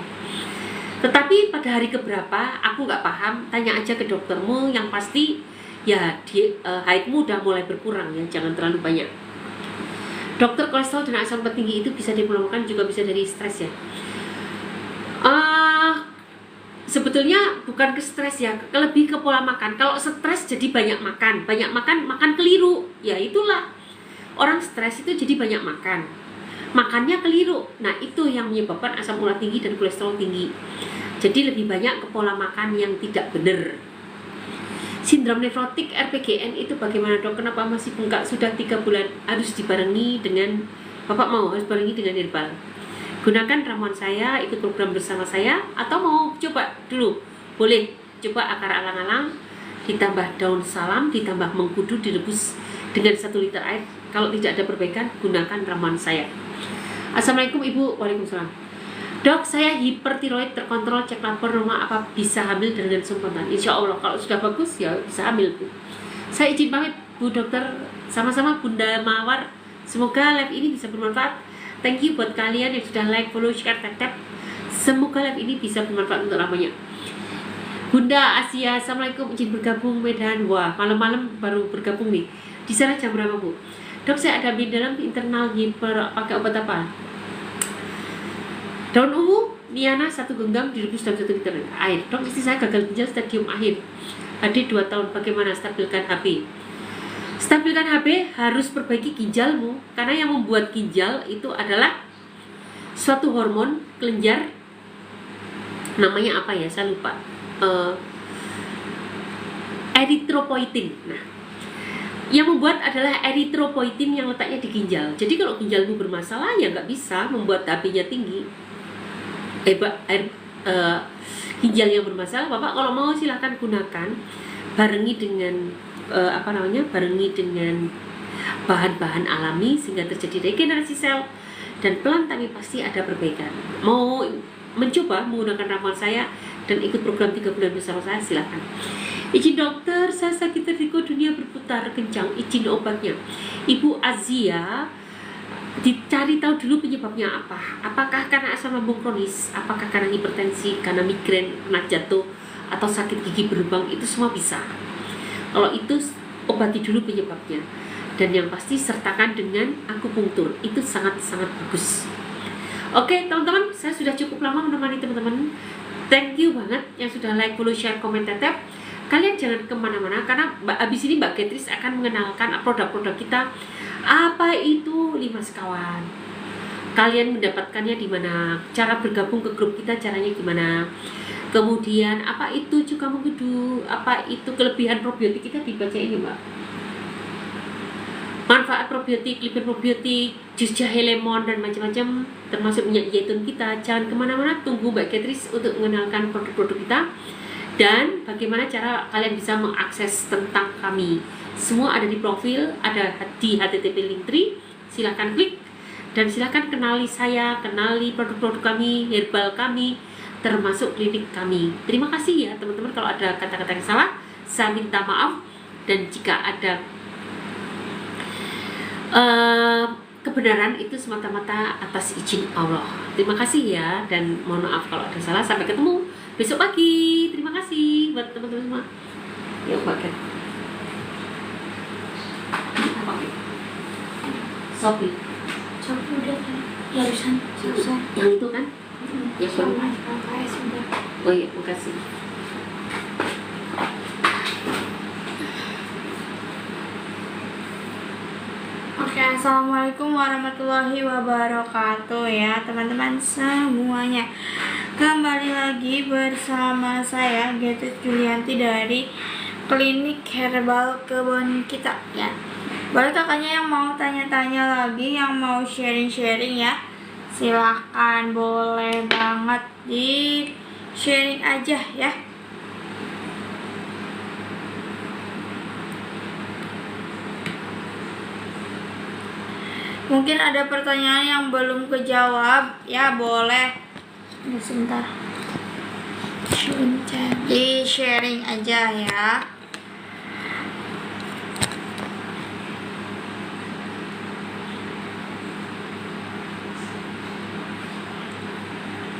Tetapi pada hari keberapa aku nggak paham, tanya aja ke doktermu. Yang pasti ya haidmu udah mulai berkurang ya, jangan terlalu banyak. Dokter, kolesterol dan asam lambung tinggi itu bisa dimulakan juga bisa dari stres ya? Sebetulnya bukan ke stres ya, lebih ke pola makan. Kalau stres jadi banyak makan keliru, ya itulah orang stres itu jadi banyak makan, makannya keliru. Nah itu yang menyebabkan asam urat tinggi dan kolesterol tinggi. Jadi lebih banyak ke pola makan yang tidak benar. Sindrom nefrotik RPGN itu bagaimana dok? Kenapa masih bengkak sudah 3 bulan? Harus dibarengi dengan, bapak mau harus barengi dengan herbal. Gunakan ramuan saya, ikut program bersama saya, atau mau coba dulu, boleh coba akar alang-alang ditambah daun salam, ditambah mengkudu, direbus dengan 1 liter air. Kalau tidak ada perbaikan, gunakan ramuan saya. Assalamualaikum Ibu. Waalaikumsalam. Dok, saya hipertiroid, terkontrol, cek lapor rumah, apa bisa hamil dengan spontan? Insya Allah kalau sudah bagus ya bisa hamil Bu. Saya izin pamit Bu dokter, sama-sama Bunda Mawar. Semoga live ini bisa bermanfaat. Thank you buat kalian yang sudah like, follow, share, tap. Semoga live ini bisa bermanfaat untuk lamanya. Bunda Asia, Assalamualaikum, izin bergabung Medan. Wah, malam-malam baru bergabung nih. Di sana jam berapa Bu? Dok, saya ada dalam internal hiper, pakai obat apa? Daun ungu, Niana 1 genggam direbus dalam 1 liter air. Dok, istri saya gagal ginjal stadium akhir. HD 2 tahun, bagaimana stabilkan HB? Stabilkan HB, harus perbaiki ginjalmu, karena yang membuat ginjal itu adalah suatu hormon kelenjar, namanya apa ya, saya lupa, eritropoietin. Nah, yang membuat adalah eritropoietin yang letaknya di ginjal. Jadi kalau ginjalmu bermasalah ya nggak bisa membuat HB-nya tinggi. ginjal yang bermasalah, Bapak kalau mau silahkan gunakan, barengi dengan barengi dengan bahan-bahan alami sehingga terjadi regenerasi sel, dan pelan tapi pasti ada perbaikan. Mau mencoba menggunakan ramuan saya dan ikut program 3 bulan bersama saya, silahkan. Izin dokter, saya sakit vertigo, dunia berputar kencang, izin obatnya. Ibu Azia, dicari tahu dulu penyebabnya apa. Apakah karena asam lambung kronis, apakah karena hipertensi, karena migrain, pernah jatuh, atau sakit gigi berlubang, itu semua bisa. Kalau itu obati dulu penyebabnya, dan yang pasti sertakan dengan akupunktur, itu sangat-sangat bagus. Oke teman-teman, saya sudah cukup lama menemani teman-teman. Thank you banget yang sudah like, follow, share, komen, tetep. Kalian jangan kemana-mana, karena abis ini Mbak Getris akan mengenalkan produk-produk kita. Apa itu 5 sekawan, kalian mendapatkannya di mana, cara bergabung ke grup kita caranya gimana, kemudian apa itu cuka mengkudu, apa itu kelebihan probiotik, kita dibaca ini Mbak. Manfaat probiotik, lipid probiotik, jus jahe lemon dan macam-macam, termasuk minyak zaitun kita. Jangan kemana-mana, tunggu Mbak Getris untuk mengenalkan produk-produk kita dan bagaimana cara kalian bisa mengakses tentang kami. Semua ada di profil, ada di http linktree. Silahkan klik dan silahkan kenali saya, kenali produk-produk kami, herbal kami, termasuk klinik kami. Terima kasih ya teman-teman. Kalau ada kata-kata yang salah, saya minta maaf, dan jika ada kebenaran itu semata-mata atas izin Allah. Terima kasih ya, dan mohon maaf kalau ada salah. Sampai ketemu besok pagi. Terima kasih buat teman-teman semua. Ya pakai Sopi udah kan barusan selesai. yang itu kan ya Sama LKS udah. oh iya, makasih. Oke, assalamualaikum warahmatullahi wabarakatuh ya teman-teman semuanya. Kembali lagi bersama saya Getris Julianti dari Klinik Herbal Kebun Kita ya. Boleh kakaknya yang mau tanya-tanya lagi, yang mau sharing-sharing ya, silahkan, boleh banget di sharing aja ya. Mungkin ada pertanyaan yang belum kejawab ya, boleh sebentar di sharing aja ya.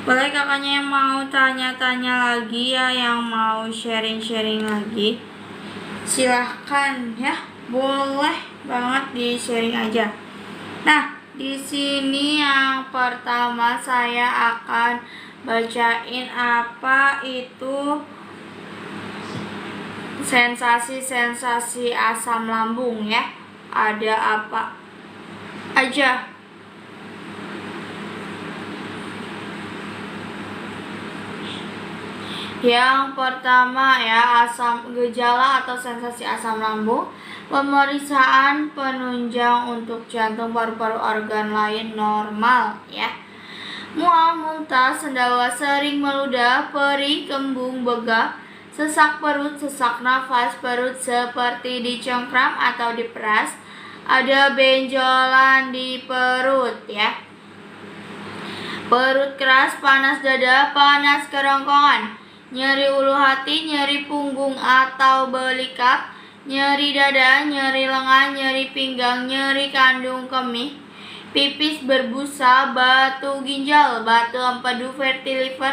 Boleh kakaknya yang mau tanya-tanya lagi ya, yang mau sharing-sharing lagi, silahkan ya, boleh banget di sharing aja. Nah, di sini yang pertama saya akan bacain apa itu sensasi-sensasi asam lambung ya. Ada apa aja? Yang pertama ya, gejala atau sensasi asam lambung. Pemeriksaan penunjang untuk jantung, paru-paru, organ lain normal ya. Mual, muntah, sendawa, sering meludah, perih, kembung, begah, sesak perut, sesak nafas, perut seperti dicengkram atau diperas, ada benjolan di perut ya. Perut keras, panas dada, panas kerongkongan, nyeri ulu hati, nyeri punggung atau belikat, nyeri dada, nyeri lengan, nyeri pinggang, nyeri kandung kemih, pipis berbusa, batu ginjal, batu empedu, fatty liver,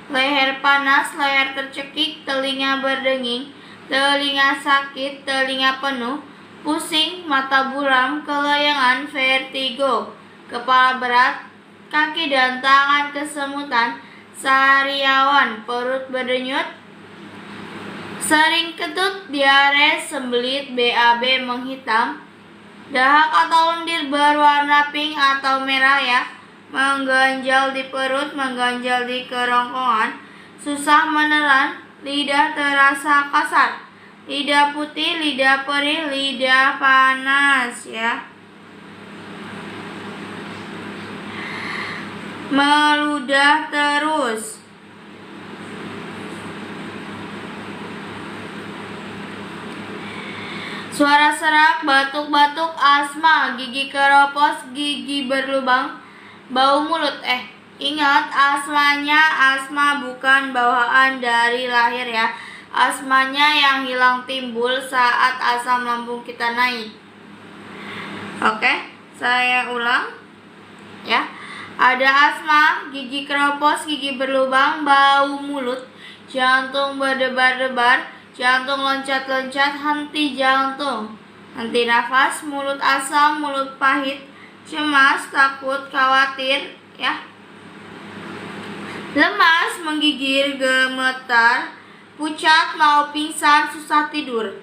leher panas, leher tercekik, telinga berdenging, telinga sakit, telinga penuh, pusing, mata buram, kelayangan, vertigo, kepala berat, kaki dan tangan kesemutan, sariawan, perut berdenyut, sering ketut, diare, sembelit, BAB menghitam, dahak atau lendir berwarna pink atau merah ya, mengganjal di perut, mengganjal di kerongkongan, susah menelan, lidah terasa kasar, lidah putih, lidah perih, lidah panas ya, meludah terus, Suara serak, batuk-batuk, asma, gigi keropos, gigi berlubang, bau mulut. Ingat, asma bukan bawaan dari lahir ya. Asmanya yang hilang timbul saat asam lambung kita naik. Oke, saya ulang ya. Ada asma, gigi keropos, gigi berlubang, bau mulut, jantung berdebar-debar, jantung loncat-loncat, henti jantung, henti nafas, mulut asam, mulut pahit, cemas, takut, khawatir ya. Lemas, menggigil, gemetar, pucat, mau pingsan, susah tidur,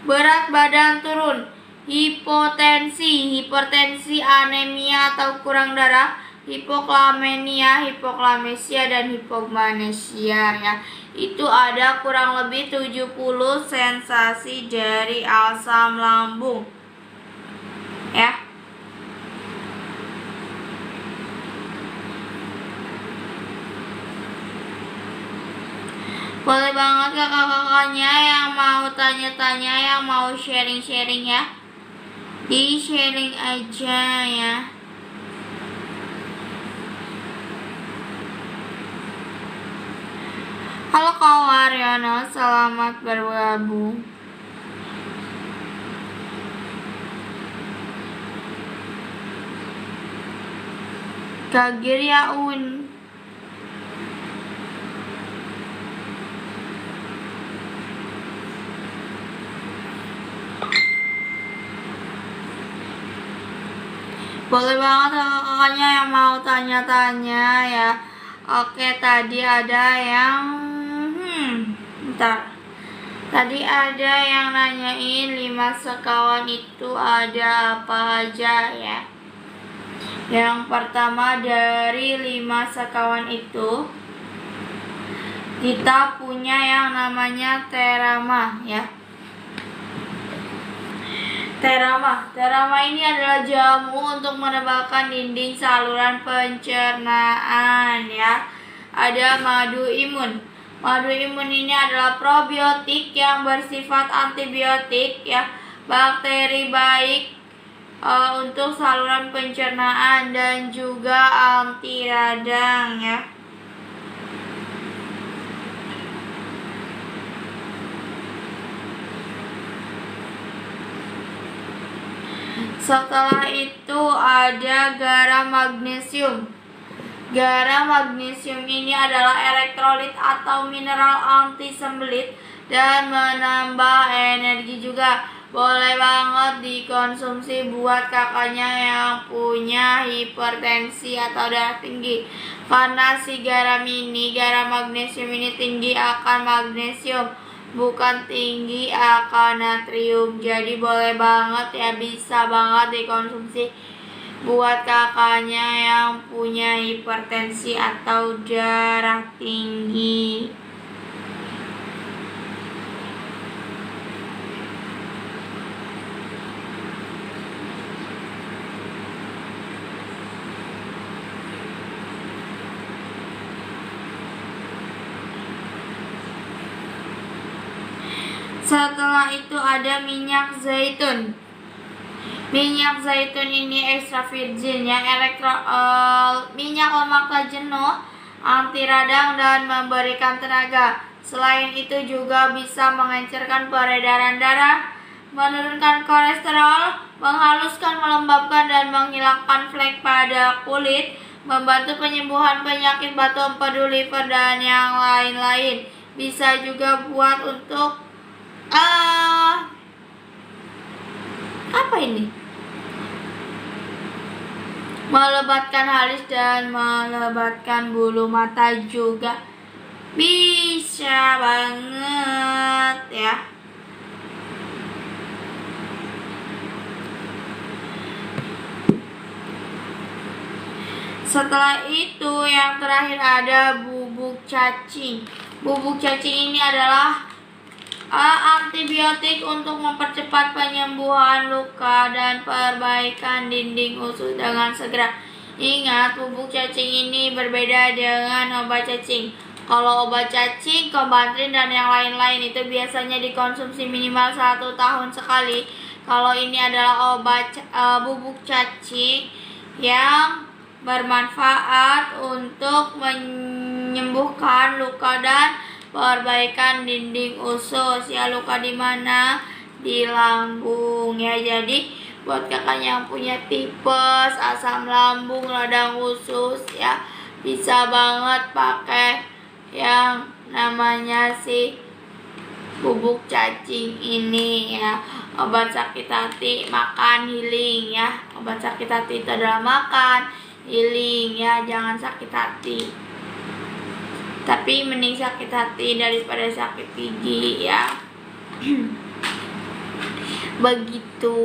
berat badan turun, hipotensi, hipertensi, anemia atau kurang darah, hipoklamenia, hipoklamesia, dan hipogmanesia ya. Itu ada kurang lebih 70 sensasi dari asam lambung ya. Boleh banget kakak-kakaknya yang mau tanya-tanya, yang mau sharing-sharing ya, di sharing aja ya. Halo Kak Waryono, selamat bergabung. Kak Giryaun. Boleh banget kakaknya yang mau tanya-tanya ya. Oke, tadi ada yang bentar. Tadi ada yang nanyain 5 sekawan itu ada apa aja ya. Yang pertama, dari 5 sekawan itu kita punya yang namanya terama ya. Terama ini adalah jamu untuk menebalkan dinding saluran pencernaan ya. Ada madu imun. Madu imun ini adalah probiotik yang bersifat antibiotik ya. Bakteri baik untuk saluran pencernaan dan juga anti radang ya. Setelah itu ada garam magnesium. Garam magnesium ini adalah elektrolit atau mineral anti sembelit dan menambah energi juga. Boleh banget dikonsumsi buat kakaknya yang punya hipertensi atau darah tinggi. Karena si garam magnesium ini tinggi akan magnesium, bukan tinggi akan natrium. Jadi boleh banget ya, bisa banget dikonsumsi buat kakaknya yang punya hipertensi atau darah tinggi. Setelah itu ada minyak zaitun. Minyak zaitun ini extra virgin ya, minyak lemak tak jenuh, anti radang dan memberikan tenaga. Selain itu juga bisa mengencerkan peredaran darah, menurunkan kolesterol, menghaluskan, melembabkan dan menghilangkan flek pada kulit, membantu penyembuhan penyakit batu empedu, liver dan yang lain-lain. Bisa juga buat untuk apa ini? Melebatkan alis dan melebatkan bulu mata juga bisa banget ya. Setelah itu yang terakhir ada bubuk cacing. Bubuk cacing ini adalah antibiotik untuk mempercepat penyembuhan luka dan perbaikan dinding usus dengan segera. Ingat, bubuk cacing ini berbeda dengan obat cacing. Kalau obat cacing, Kombantrin dan yang lain-lain itu biasanya dikonsumsi minimal 1 tahun sekali. Kalau ini adalah obat bubuk cacing yang bermanfaat untuk menyembuhkan luka dan perbaikan dinding usus ya. Luka di mana? Di lambung ya. Jadi buat kakak yang punya tipes, asam lambung, radang usus ya, bisa banget pakai yang namanya si bubuk cacing ini ya. Obat sakit hati, makan, healing ya. Obat sakit hati itu adalah makan, healing ya, jangan sakit hati. Tapi mending sakit hati daripada sakit gigi ya. Begitu.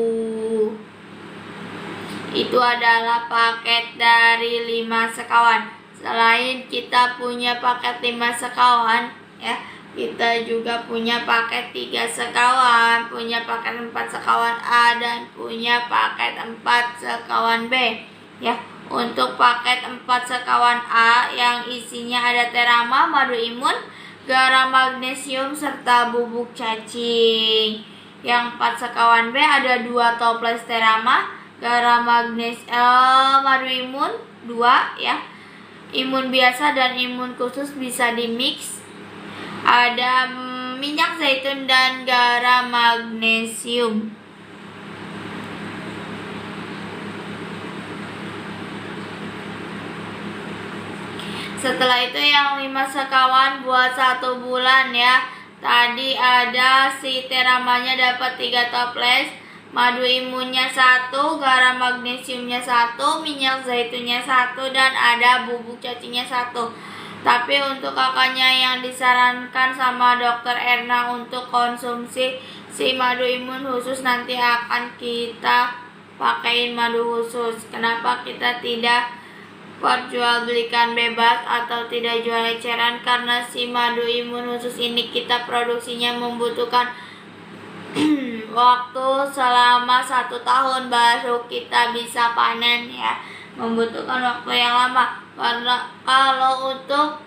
Itu adalah paket dari 5 sekawan. Selain kita punya paket 5 sekawan ya, kita juga punya paket 3 sekawan, punya paket 4 sekawan A, dan punya paket 4 sekawan B ya. Untuk paket 4 sekawan A yang isinya ada terama, madu imun, garam magnesium, serta bubuk cacing. Yang 4 sekawan B ada 2 toples terama, garam madu imun 2 ya. Imun biasa dan imun khusus bisa dimix. Ada minyak zaitun dan garam magnesium. Setelah itu yang 5 sekawan buat 1 bulan ya. Tadi ada si teramanya dapat 3 toples, madu imunnya 1, garam magnesiumnya 1, minyak zaitunnya 1, dan ada bubuk cacingnya 1. Tapi untuk kakaknya yang disarankan sama dokter Erna untuk konsumsi si madu imun khusus, nanti akan kita pakein madu khusus. Kenapa kita tidak perjualbelikan bebas atau tidak jual eceran? Karena si madu imun khusus ini kita produksinya membutuhkan waktu selama 1 tahun baru kita bisa panen ya. Membutuhkan waktu yang lama. Karena kalau untuk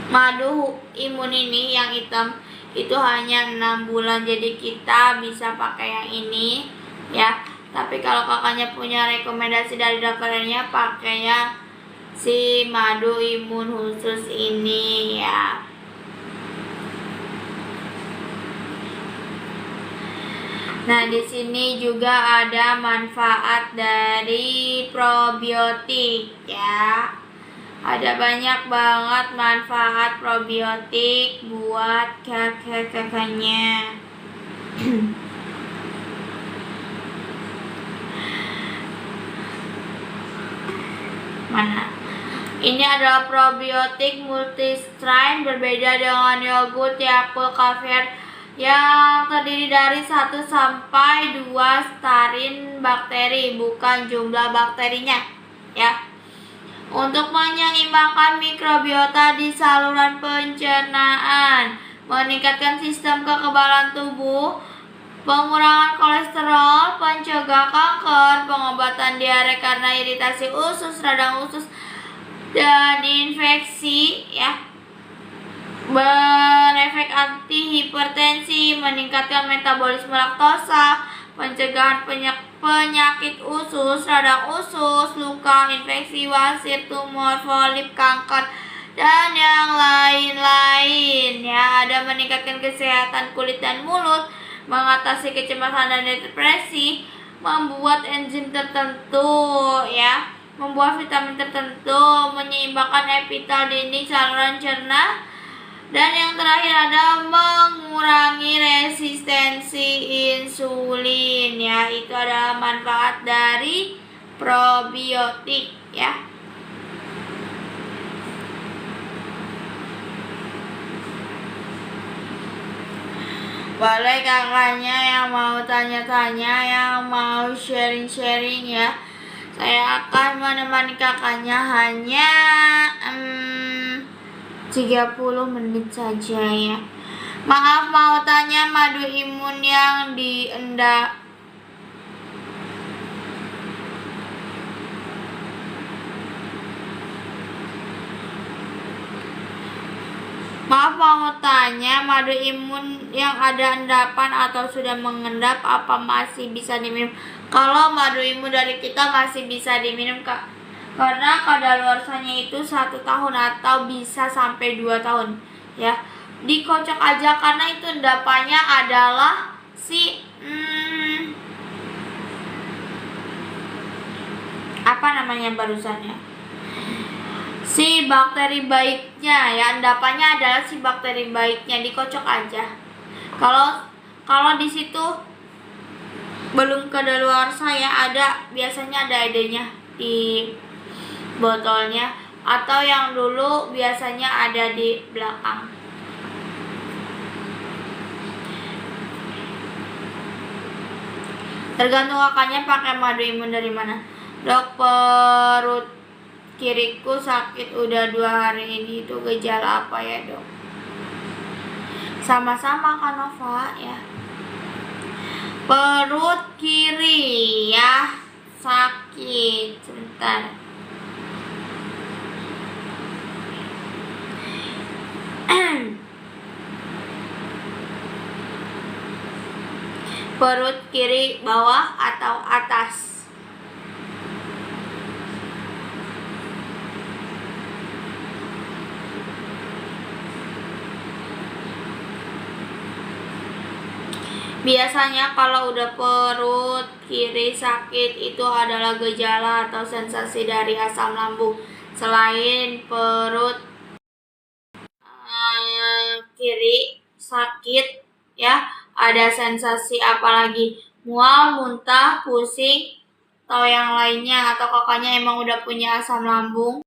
madu imun ini yang hitam itu hanya 6 bulan, jadi kita bisa pakai yang ini ya. Tapi kalau kakaknya punya rekomendasi dari dokternya, pakai yang si madu imun khusus ini ya. Nah, di sini juga ada manfaat dari probiotik ya. Ada banyak banget manfaat probiotik buat kakaknya. Mana? Ini adalah probiotik multistrain, berbeda dengan yogurt, Yakult, kefir yang terdiri dari 1 sampai 2 strain bakteri, bukan jumlah bakterinya ya. Untuk menyeimbangkan mikrobiota di saluran pencernaan, meningkatkan sistem kekebalan tubuh, pengurangan kolesterol, pencegah kanker, pengobatan diare karena iritasi usus, radang usus, dan infeksi ya. Berefek anti hipertensi, meningkatkan metabolisme laktosa, pencegahan penyakit usus, radang usus, luka, infeksi, wasir, tumor, polip, kanker, dan yang lain-lain ya. Ada meningkatkan kesehatan kulit dan mulut, mengatasi kecemasan dan depresi, membuat enzim tertentu ya, membuat vitamin tertentu, menyeimbangkan epitel dinding saluran cerna, dan yang terakhir ada mengurangi resistensi insulin ya. Itu adalah manfaat dari probiotik ya. Boleh kakaknya yang mau tanya-tanya, yang mau sharing-sharing ya. Saya akan menemani kakaknya hanya 30 menit saja ya. Maaf, mau tanya madu imun yang diendak Maaf, mau tanya, madu imun yang ada endapan atau sudah mengendap apa masih bisa diminum? Kalau madu imun dari kita masih bisa diminum, Kak. Karena kadaluarsanya itu 1 tahun atau bisa sampai 2 tahun. Ya, dikocok aja karena itu endapannya adalah si apa namanya barusannya? Si bakteri baiknya ya, endapannya adalah si bakteri baiknya, dikocok aja. Kalau di situ belum kadaluarsa ya, biasanya ada idenya di botolnya, atau yang dulu biasanya ada di belakang. Tergantung kakaknya pakai madu imun dari mana. Dok, perut kiriku sakit udah 2 hari ini, itu gejala apa ya, Dok? Sama-sama Kak Nova ya. Perut kiri ya sakit. Sebentar. Perut kiri bawah atau atas? Biasanya kalau udah perut kiri sakit itu adalah gejala atau sensasi dari asam lambung. Selain perut kiri sakit ya, ada sensasi apalagi? Mual, muntah, pusing, atau yang lainnya, atau kakaknya emang udah punya asam lambung?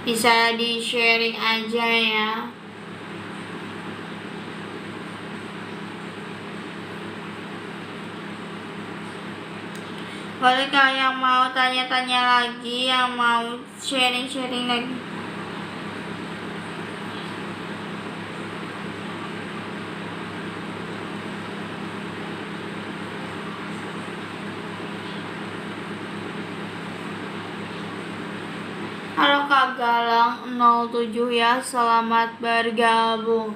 Bisa di sharing aja ya. Boleh Kak, yang mau tanya-tanya lagi, yang mau sharing-sharing lagi? Halo Kak Galang 07 ya, selamat bergabung.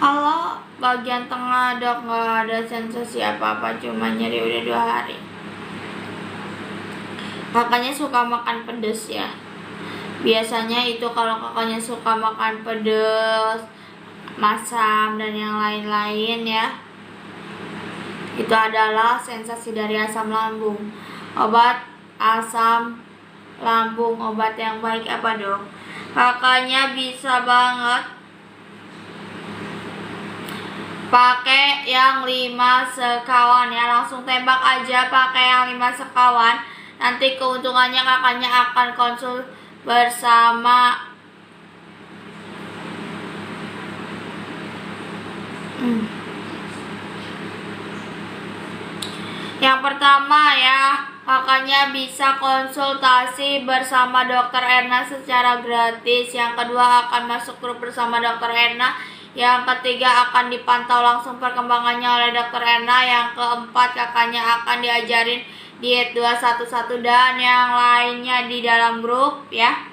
Kalau bagian tengah Dok, nggak ada sensasi apa-apa, cuma nyeri udah 2 hari. Kakaknya suka makan pedas ya. Biasanya itu kalau kakaknya suka makan pedas, masam, dan yang lain-lain ya, itu adalah sensasi dari asam lambung. Obat asam lambung, obat yang baik apa Dok? Kakaknya bisa banget pakai yang 5 sekawan ya, langsung tembak aja pakai yang 5 sekawan. Nanti keuntungannya kakaknya akan konsul bersama yang pertama ya, kakaknya bisa konsultasi bersama Dokter Erna secara gratis. Yang kedua akan masuk grup bersama Dokter Erna. Yang ketiga akan dipantau langsung perkembangannya oleh Dokter Erna. Yang keempat kakaknya akan diajarin diet 211 dan yang lainnya di dalam grup ya.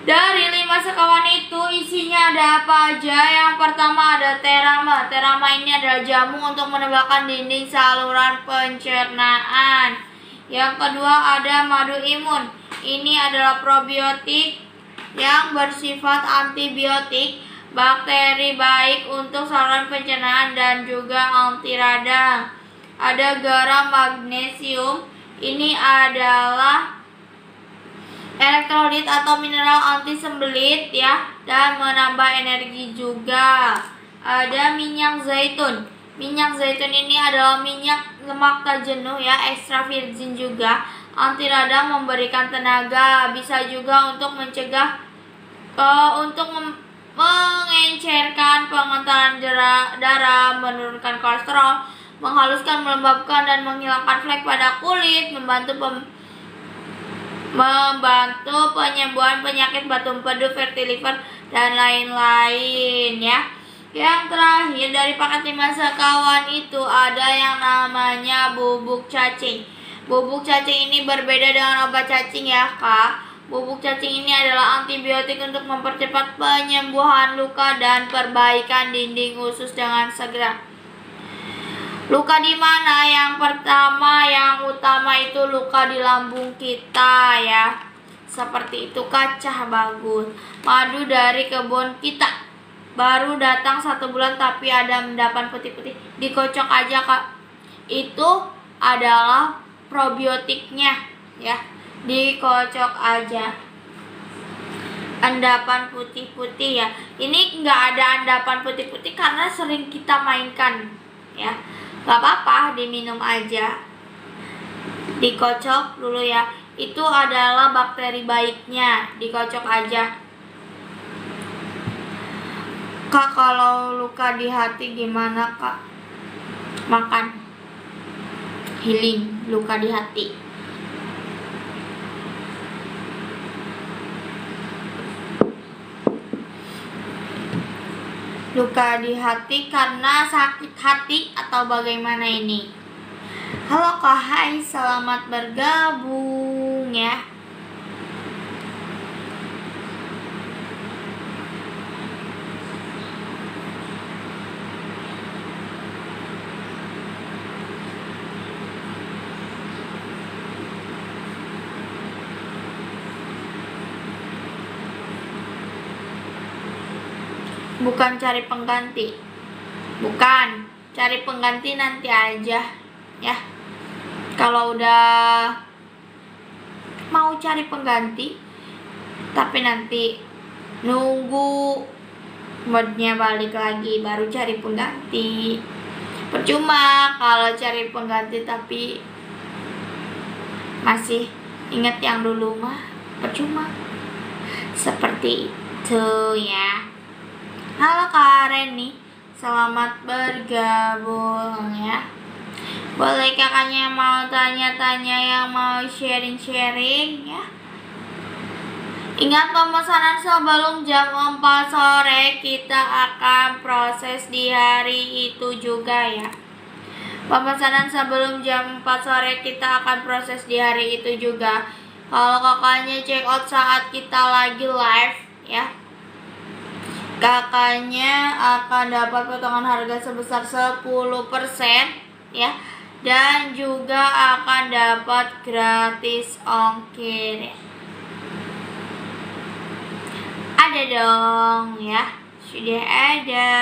Dari 5 sekawan itu isinya ada apa aja? Yang pertama ada terama. Terama ini adalah jamu untuk menebakkan dinding saluran pencernaan. Yang kedua ada madu imun. Ini adalah probiotik yang bersifat antibiotik, bakteri baik untuk saluran pencernaan dan juga anti radang. Ada garam magnesium. Ini adalah elektrolit atau mineral anti sembelit ya, dan menambah energi juga. Ada minyak zaitun. Minyak zaitun ini adalah minyak lemak tak jenuh ya, extra virgin juga, anti radang, memberikan tenaga, bisa juga untuk mencegah mengencerkan pengentaran darah, menurunkan kolesterol, menghaluskan, melembabkan dan menghilangkan flek pada kulit, membantu membantu penyembuhan penyakit batu empedu, fatty liver, dan lain-lain ya. Yang terakhir dari paket 5 sekawan itu ada yang namanya bubuk cacing. Bubuk cacing ini berbeda dengan obat cacing ya kak. Bubuk cacing ini adalah antibiotik untuk mempercepat penyembuhan luka dan perbaikan dinding usus dengan segera. Luka di mana? Yang pertama, yang utama itu luka di lambung kita ya. Seperti itu, kaca bagus. Madu dari kebun kita. Baru datang 1 bulan tapi ada endapan putih-putih. Dikocok aja kak. Itu adalah probiotiknya ya. Dikocok aja. Endapan putih-putih ya. Ini enggak ada endapan putih-putih karena sering kita mainkan ya. Gak apa-apa, diminum aja. Dikocok dulu ya. Itu adalah bakteri baiknya. Dikocok aja. Kak, kalau luka di hati gimana kak? Makan. Healing luka di hati. Luka di hati karena sakit hati atau bagaimana ini? Halo kak, hai, selamat bergabung ya. Bukan cari pengganti. Bukan, cari pengganti nanti aja ya. Kalau udah mau cari pengganti tapi nanti nunggu moodnya balik lagi baru cari pengganti. Percuma kalau cari pengganti tapi masih ingat yang dulu mah percuma. Seperti itu ya. Halo Kak Reni, selamat bergabung ya. Boleh kakaknya yang mau tanya-tanya, yang mau sharing-sharing ya. Ingat, pemesanan sebelum jam 4 sore kita akan proses di hari itu juga ya. Pemesanan sebelum jam 4 sore kita akan proses di hari itu juga. Kalau kakaknya check out saat kita lagi live ya, kakaknya akan dapat potongan harga sebesar 10% ya, dan juga akan dapat gratis ongkir. Ada dong ya, sudah ada.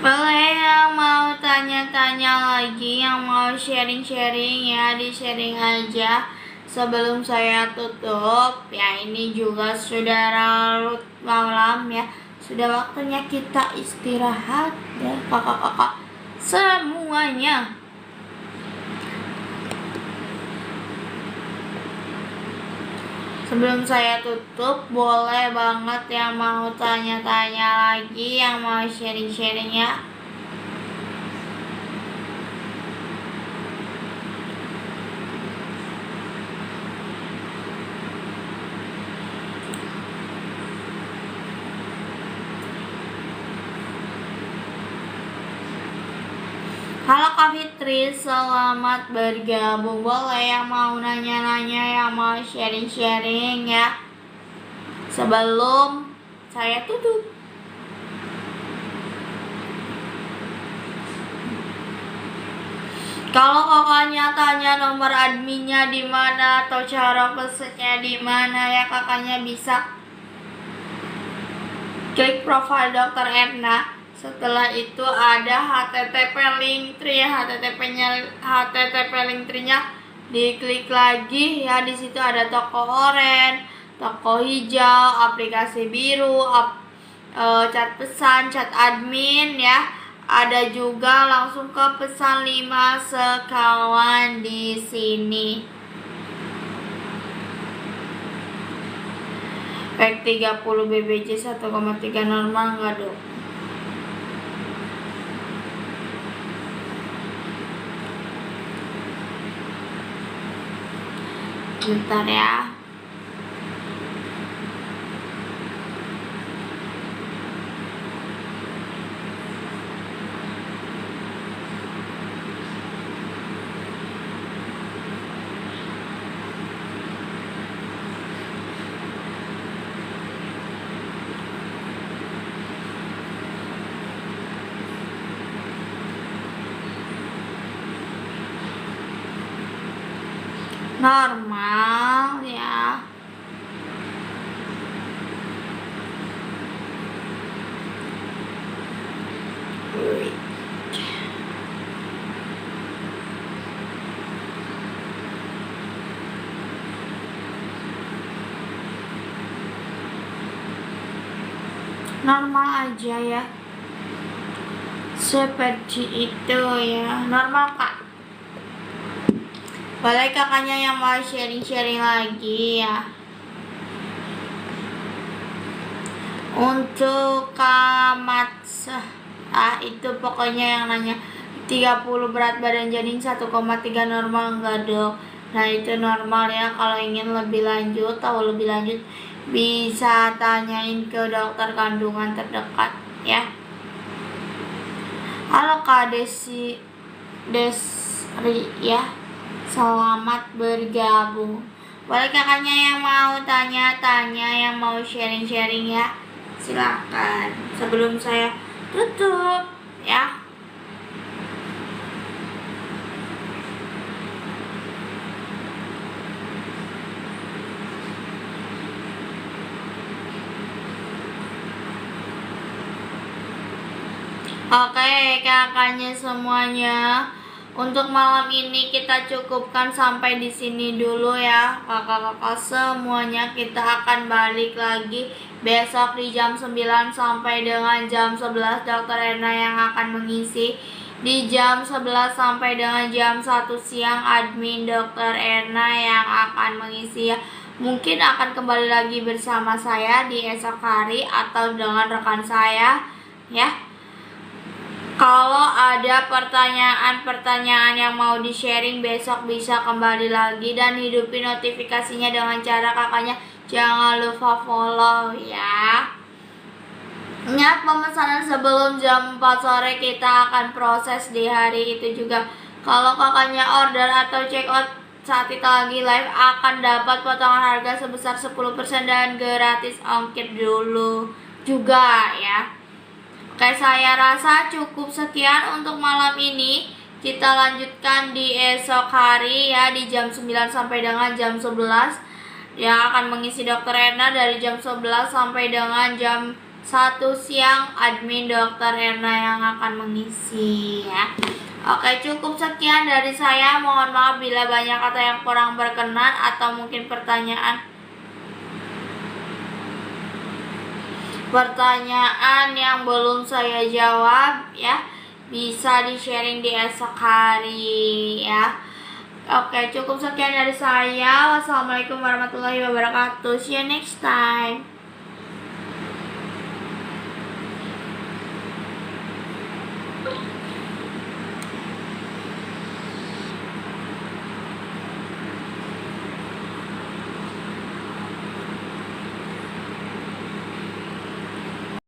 Boleh yang mau tanya-tanya lagi, yang mau sharing-sharing ya, di-sharing aja sebelum saya tutup ya. Ini juga sudah larut malam ya, sudah waktunya kita istirahat ya kakak-kakak semuanya. Sebelum saya tutup, boleh banget yang mau tanya-tanya lagi, yang mau sharing-sharing ya. Halo Kak Fitri, selamat bergabung. Boleh yang mau nanya-nanya, yang mau sharing-sharing ya, sebelum saya tutup. Kalau kakaknya tanya nomor adminnya di mana atau cara pesennya di mana ya, kakaknya bisa klik profile Dokter Erna. Setelah itu ada HTTP Linktree, HTTP Linktree-nya diklik lagi ya. Di situ ada toko oranye, toko hijau, aplikasi biru, chat pesan, chat admin ya. Ada juga langsung ke pesan 5 sekawan di sini. Pack 30 BBJ 1,3 normal enggak dok? Bentar ya. Normal ya. Normal aja ya. Seperti itu ya. Normal kak. Boleh kakaknya yang mau sharing-sharing lagi ya. Untuk Kamatsa, itu pokoknya yang nanya 30 berat badan janin 1,3 normal enggak dok? Nah itu normal ya. Kalau ingin lebih lanjut, tahu lebih lanjut, bisa tanyain ke dokter kandungan terdekat ya. Halo Kak Desri ya, selamat bergabung. Boleh kakaknya yang mau tanya-tanya, yang mau sharing-sharing ya, silakan sebelum saya tutup ya. Oke kakaknya semuanya, untuk malam ini kita cukupkan sampai di sini dulu ya kakak-kakak semuanya. Kita akan balik lagi besok di jam 9 sampai dengan jam 11. Dokter Erna yang akan mengisi di jam 11 sampai dengan jam 1 siang. Admin Dokter Erna yang akan mengisi ya. Mungkin akan kembali lagi bersama saya di esok hari atau dengan rekan saya ya. Kalau ada pertanyaan-pertanyaan yang mau di-sharing besok bisa kembali lagi, dan hidupin notifikasinya dengan cara kakaknya jangan lupa follow ya. Ingat pemesanan sebelum jam 4 sore kita akan proses di hari itu juga. Kalau kakaknya order atau check out saat kita lagi live akan dapat potongan harga sebesar 10% dan gratis ongkir dulu juga ya. Oke, saya rasa cukup sekian untuk malam ini. Kita lanjutkan di esok hari ya, di jam 9 sampai dengan jam 11. Yang akan mengisi Dokter Erna dari jam 11 sampai dengan jam 1 siang. Admin Dokter Erna yang akan mengisi ya. Oke, cukup sekian dari saya. Mohon maaf bila banyak kata yang kurang berkenan atau mungkin pertanyaan yang belum saya jawab ya, bisa di-sharing di esok hari ya. Oke, cukup sekian dari saya. Wassalamualaikum warahmatullahi wabarakatuh. See you next time.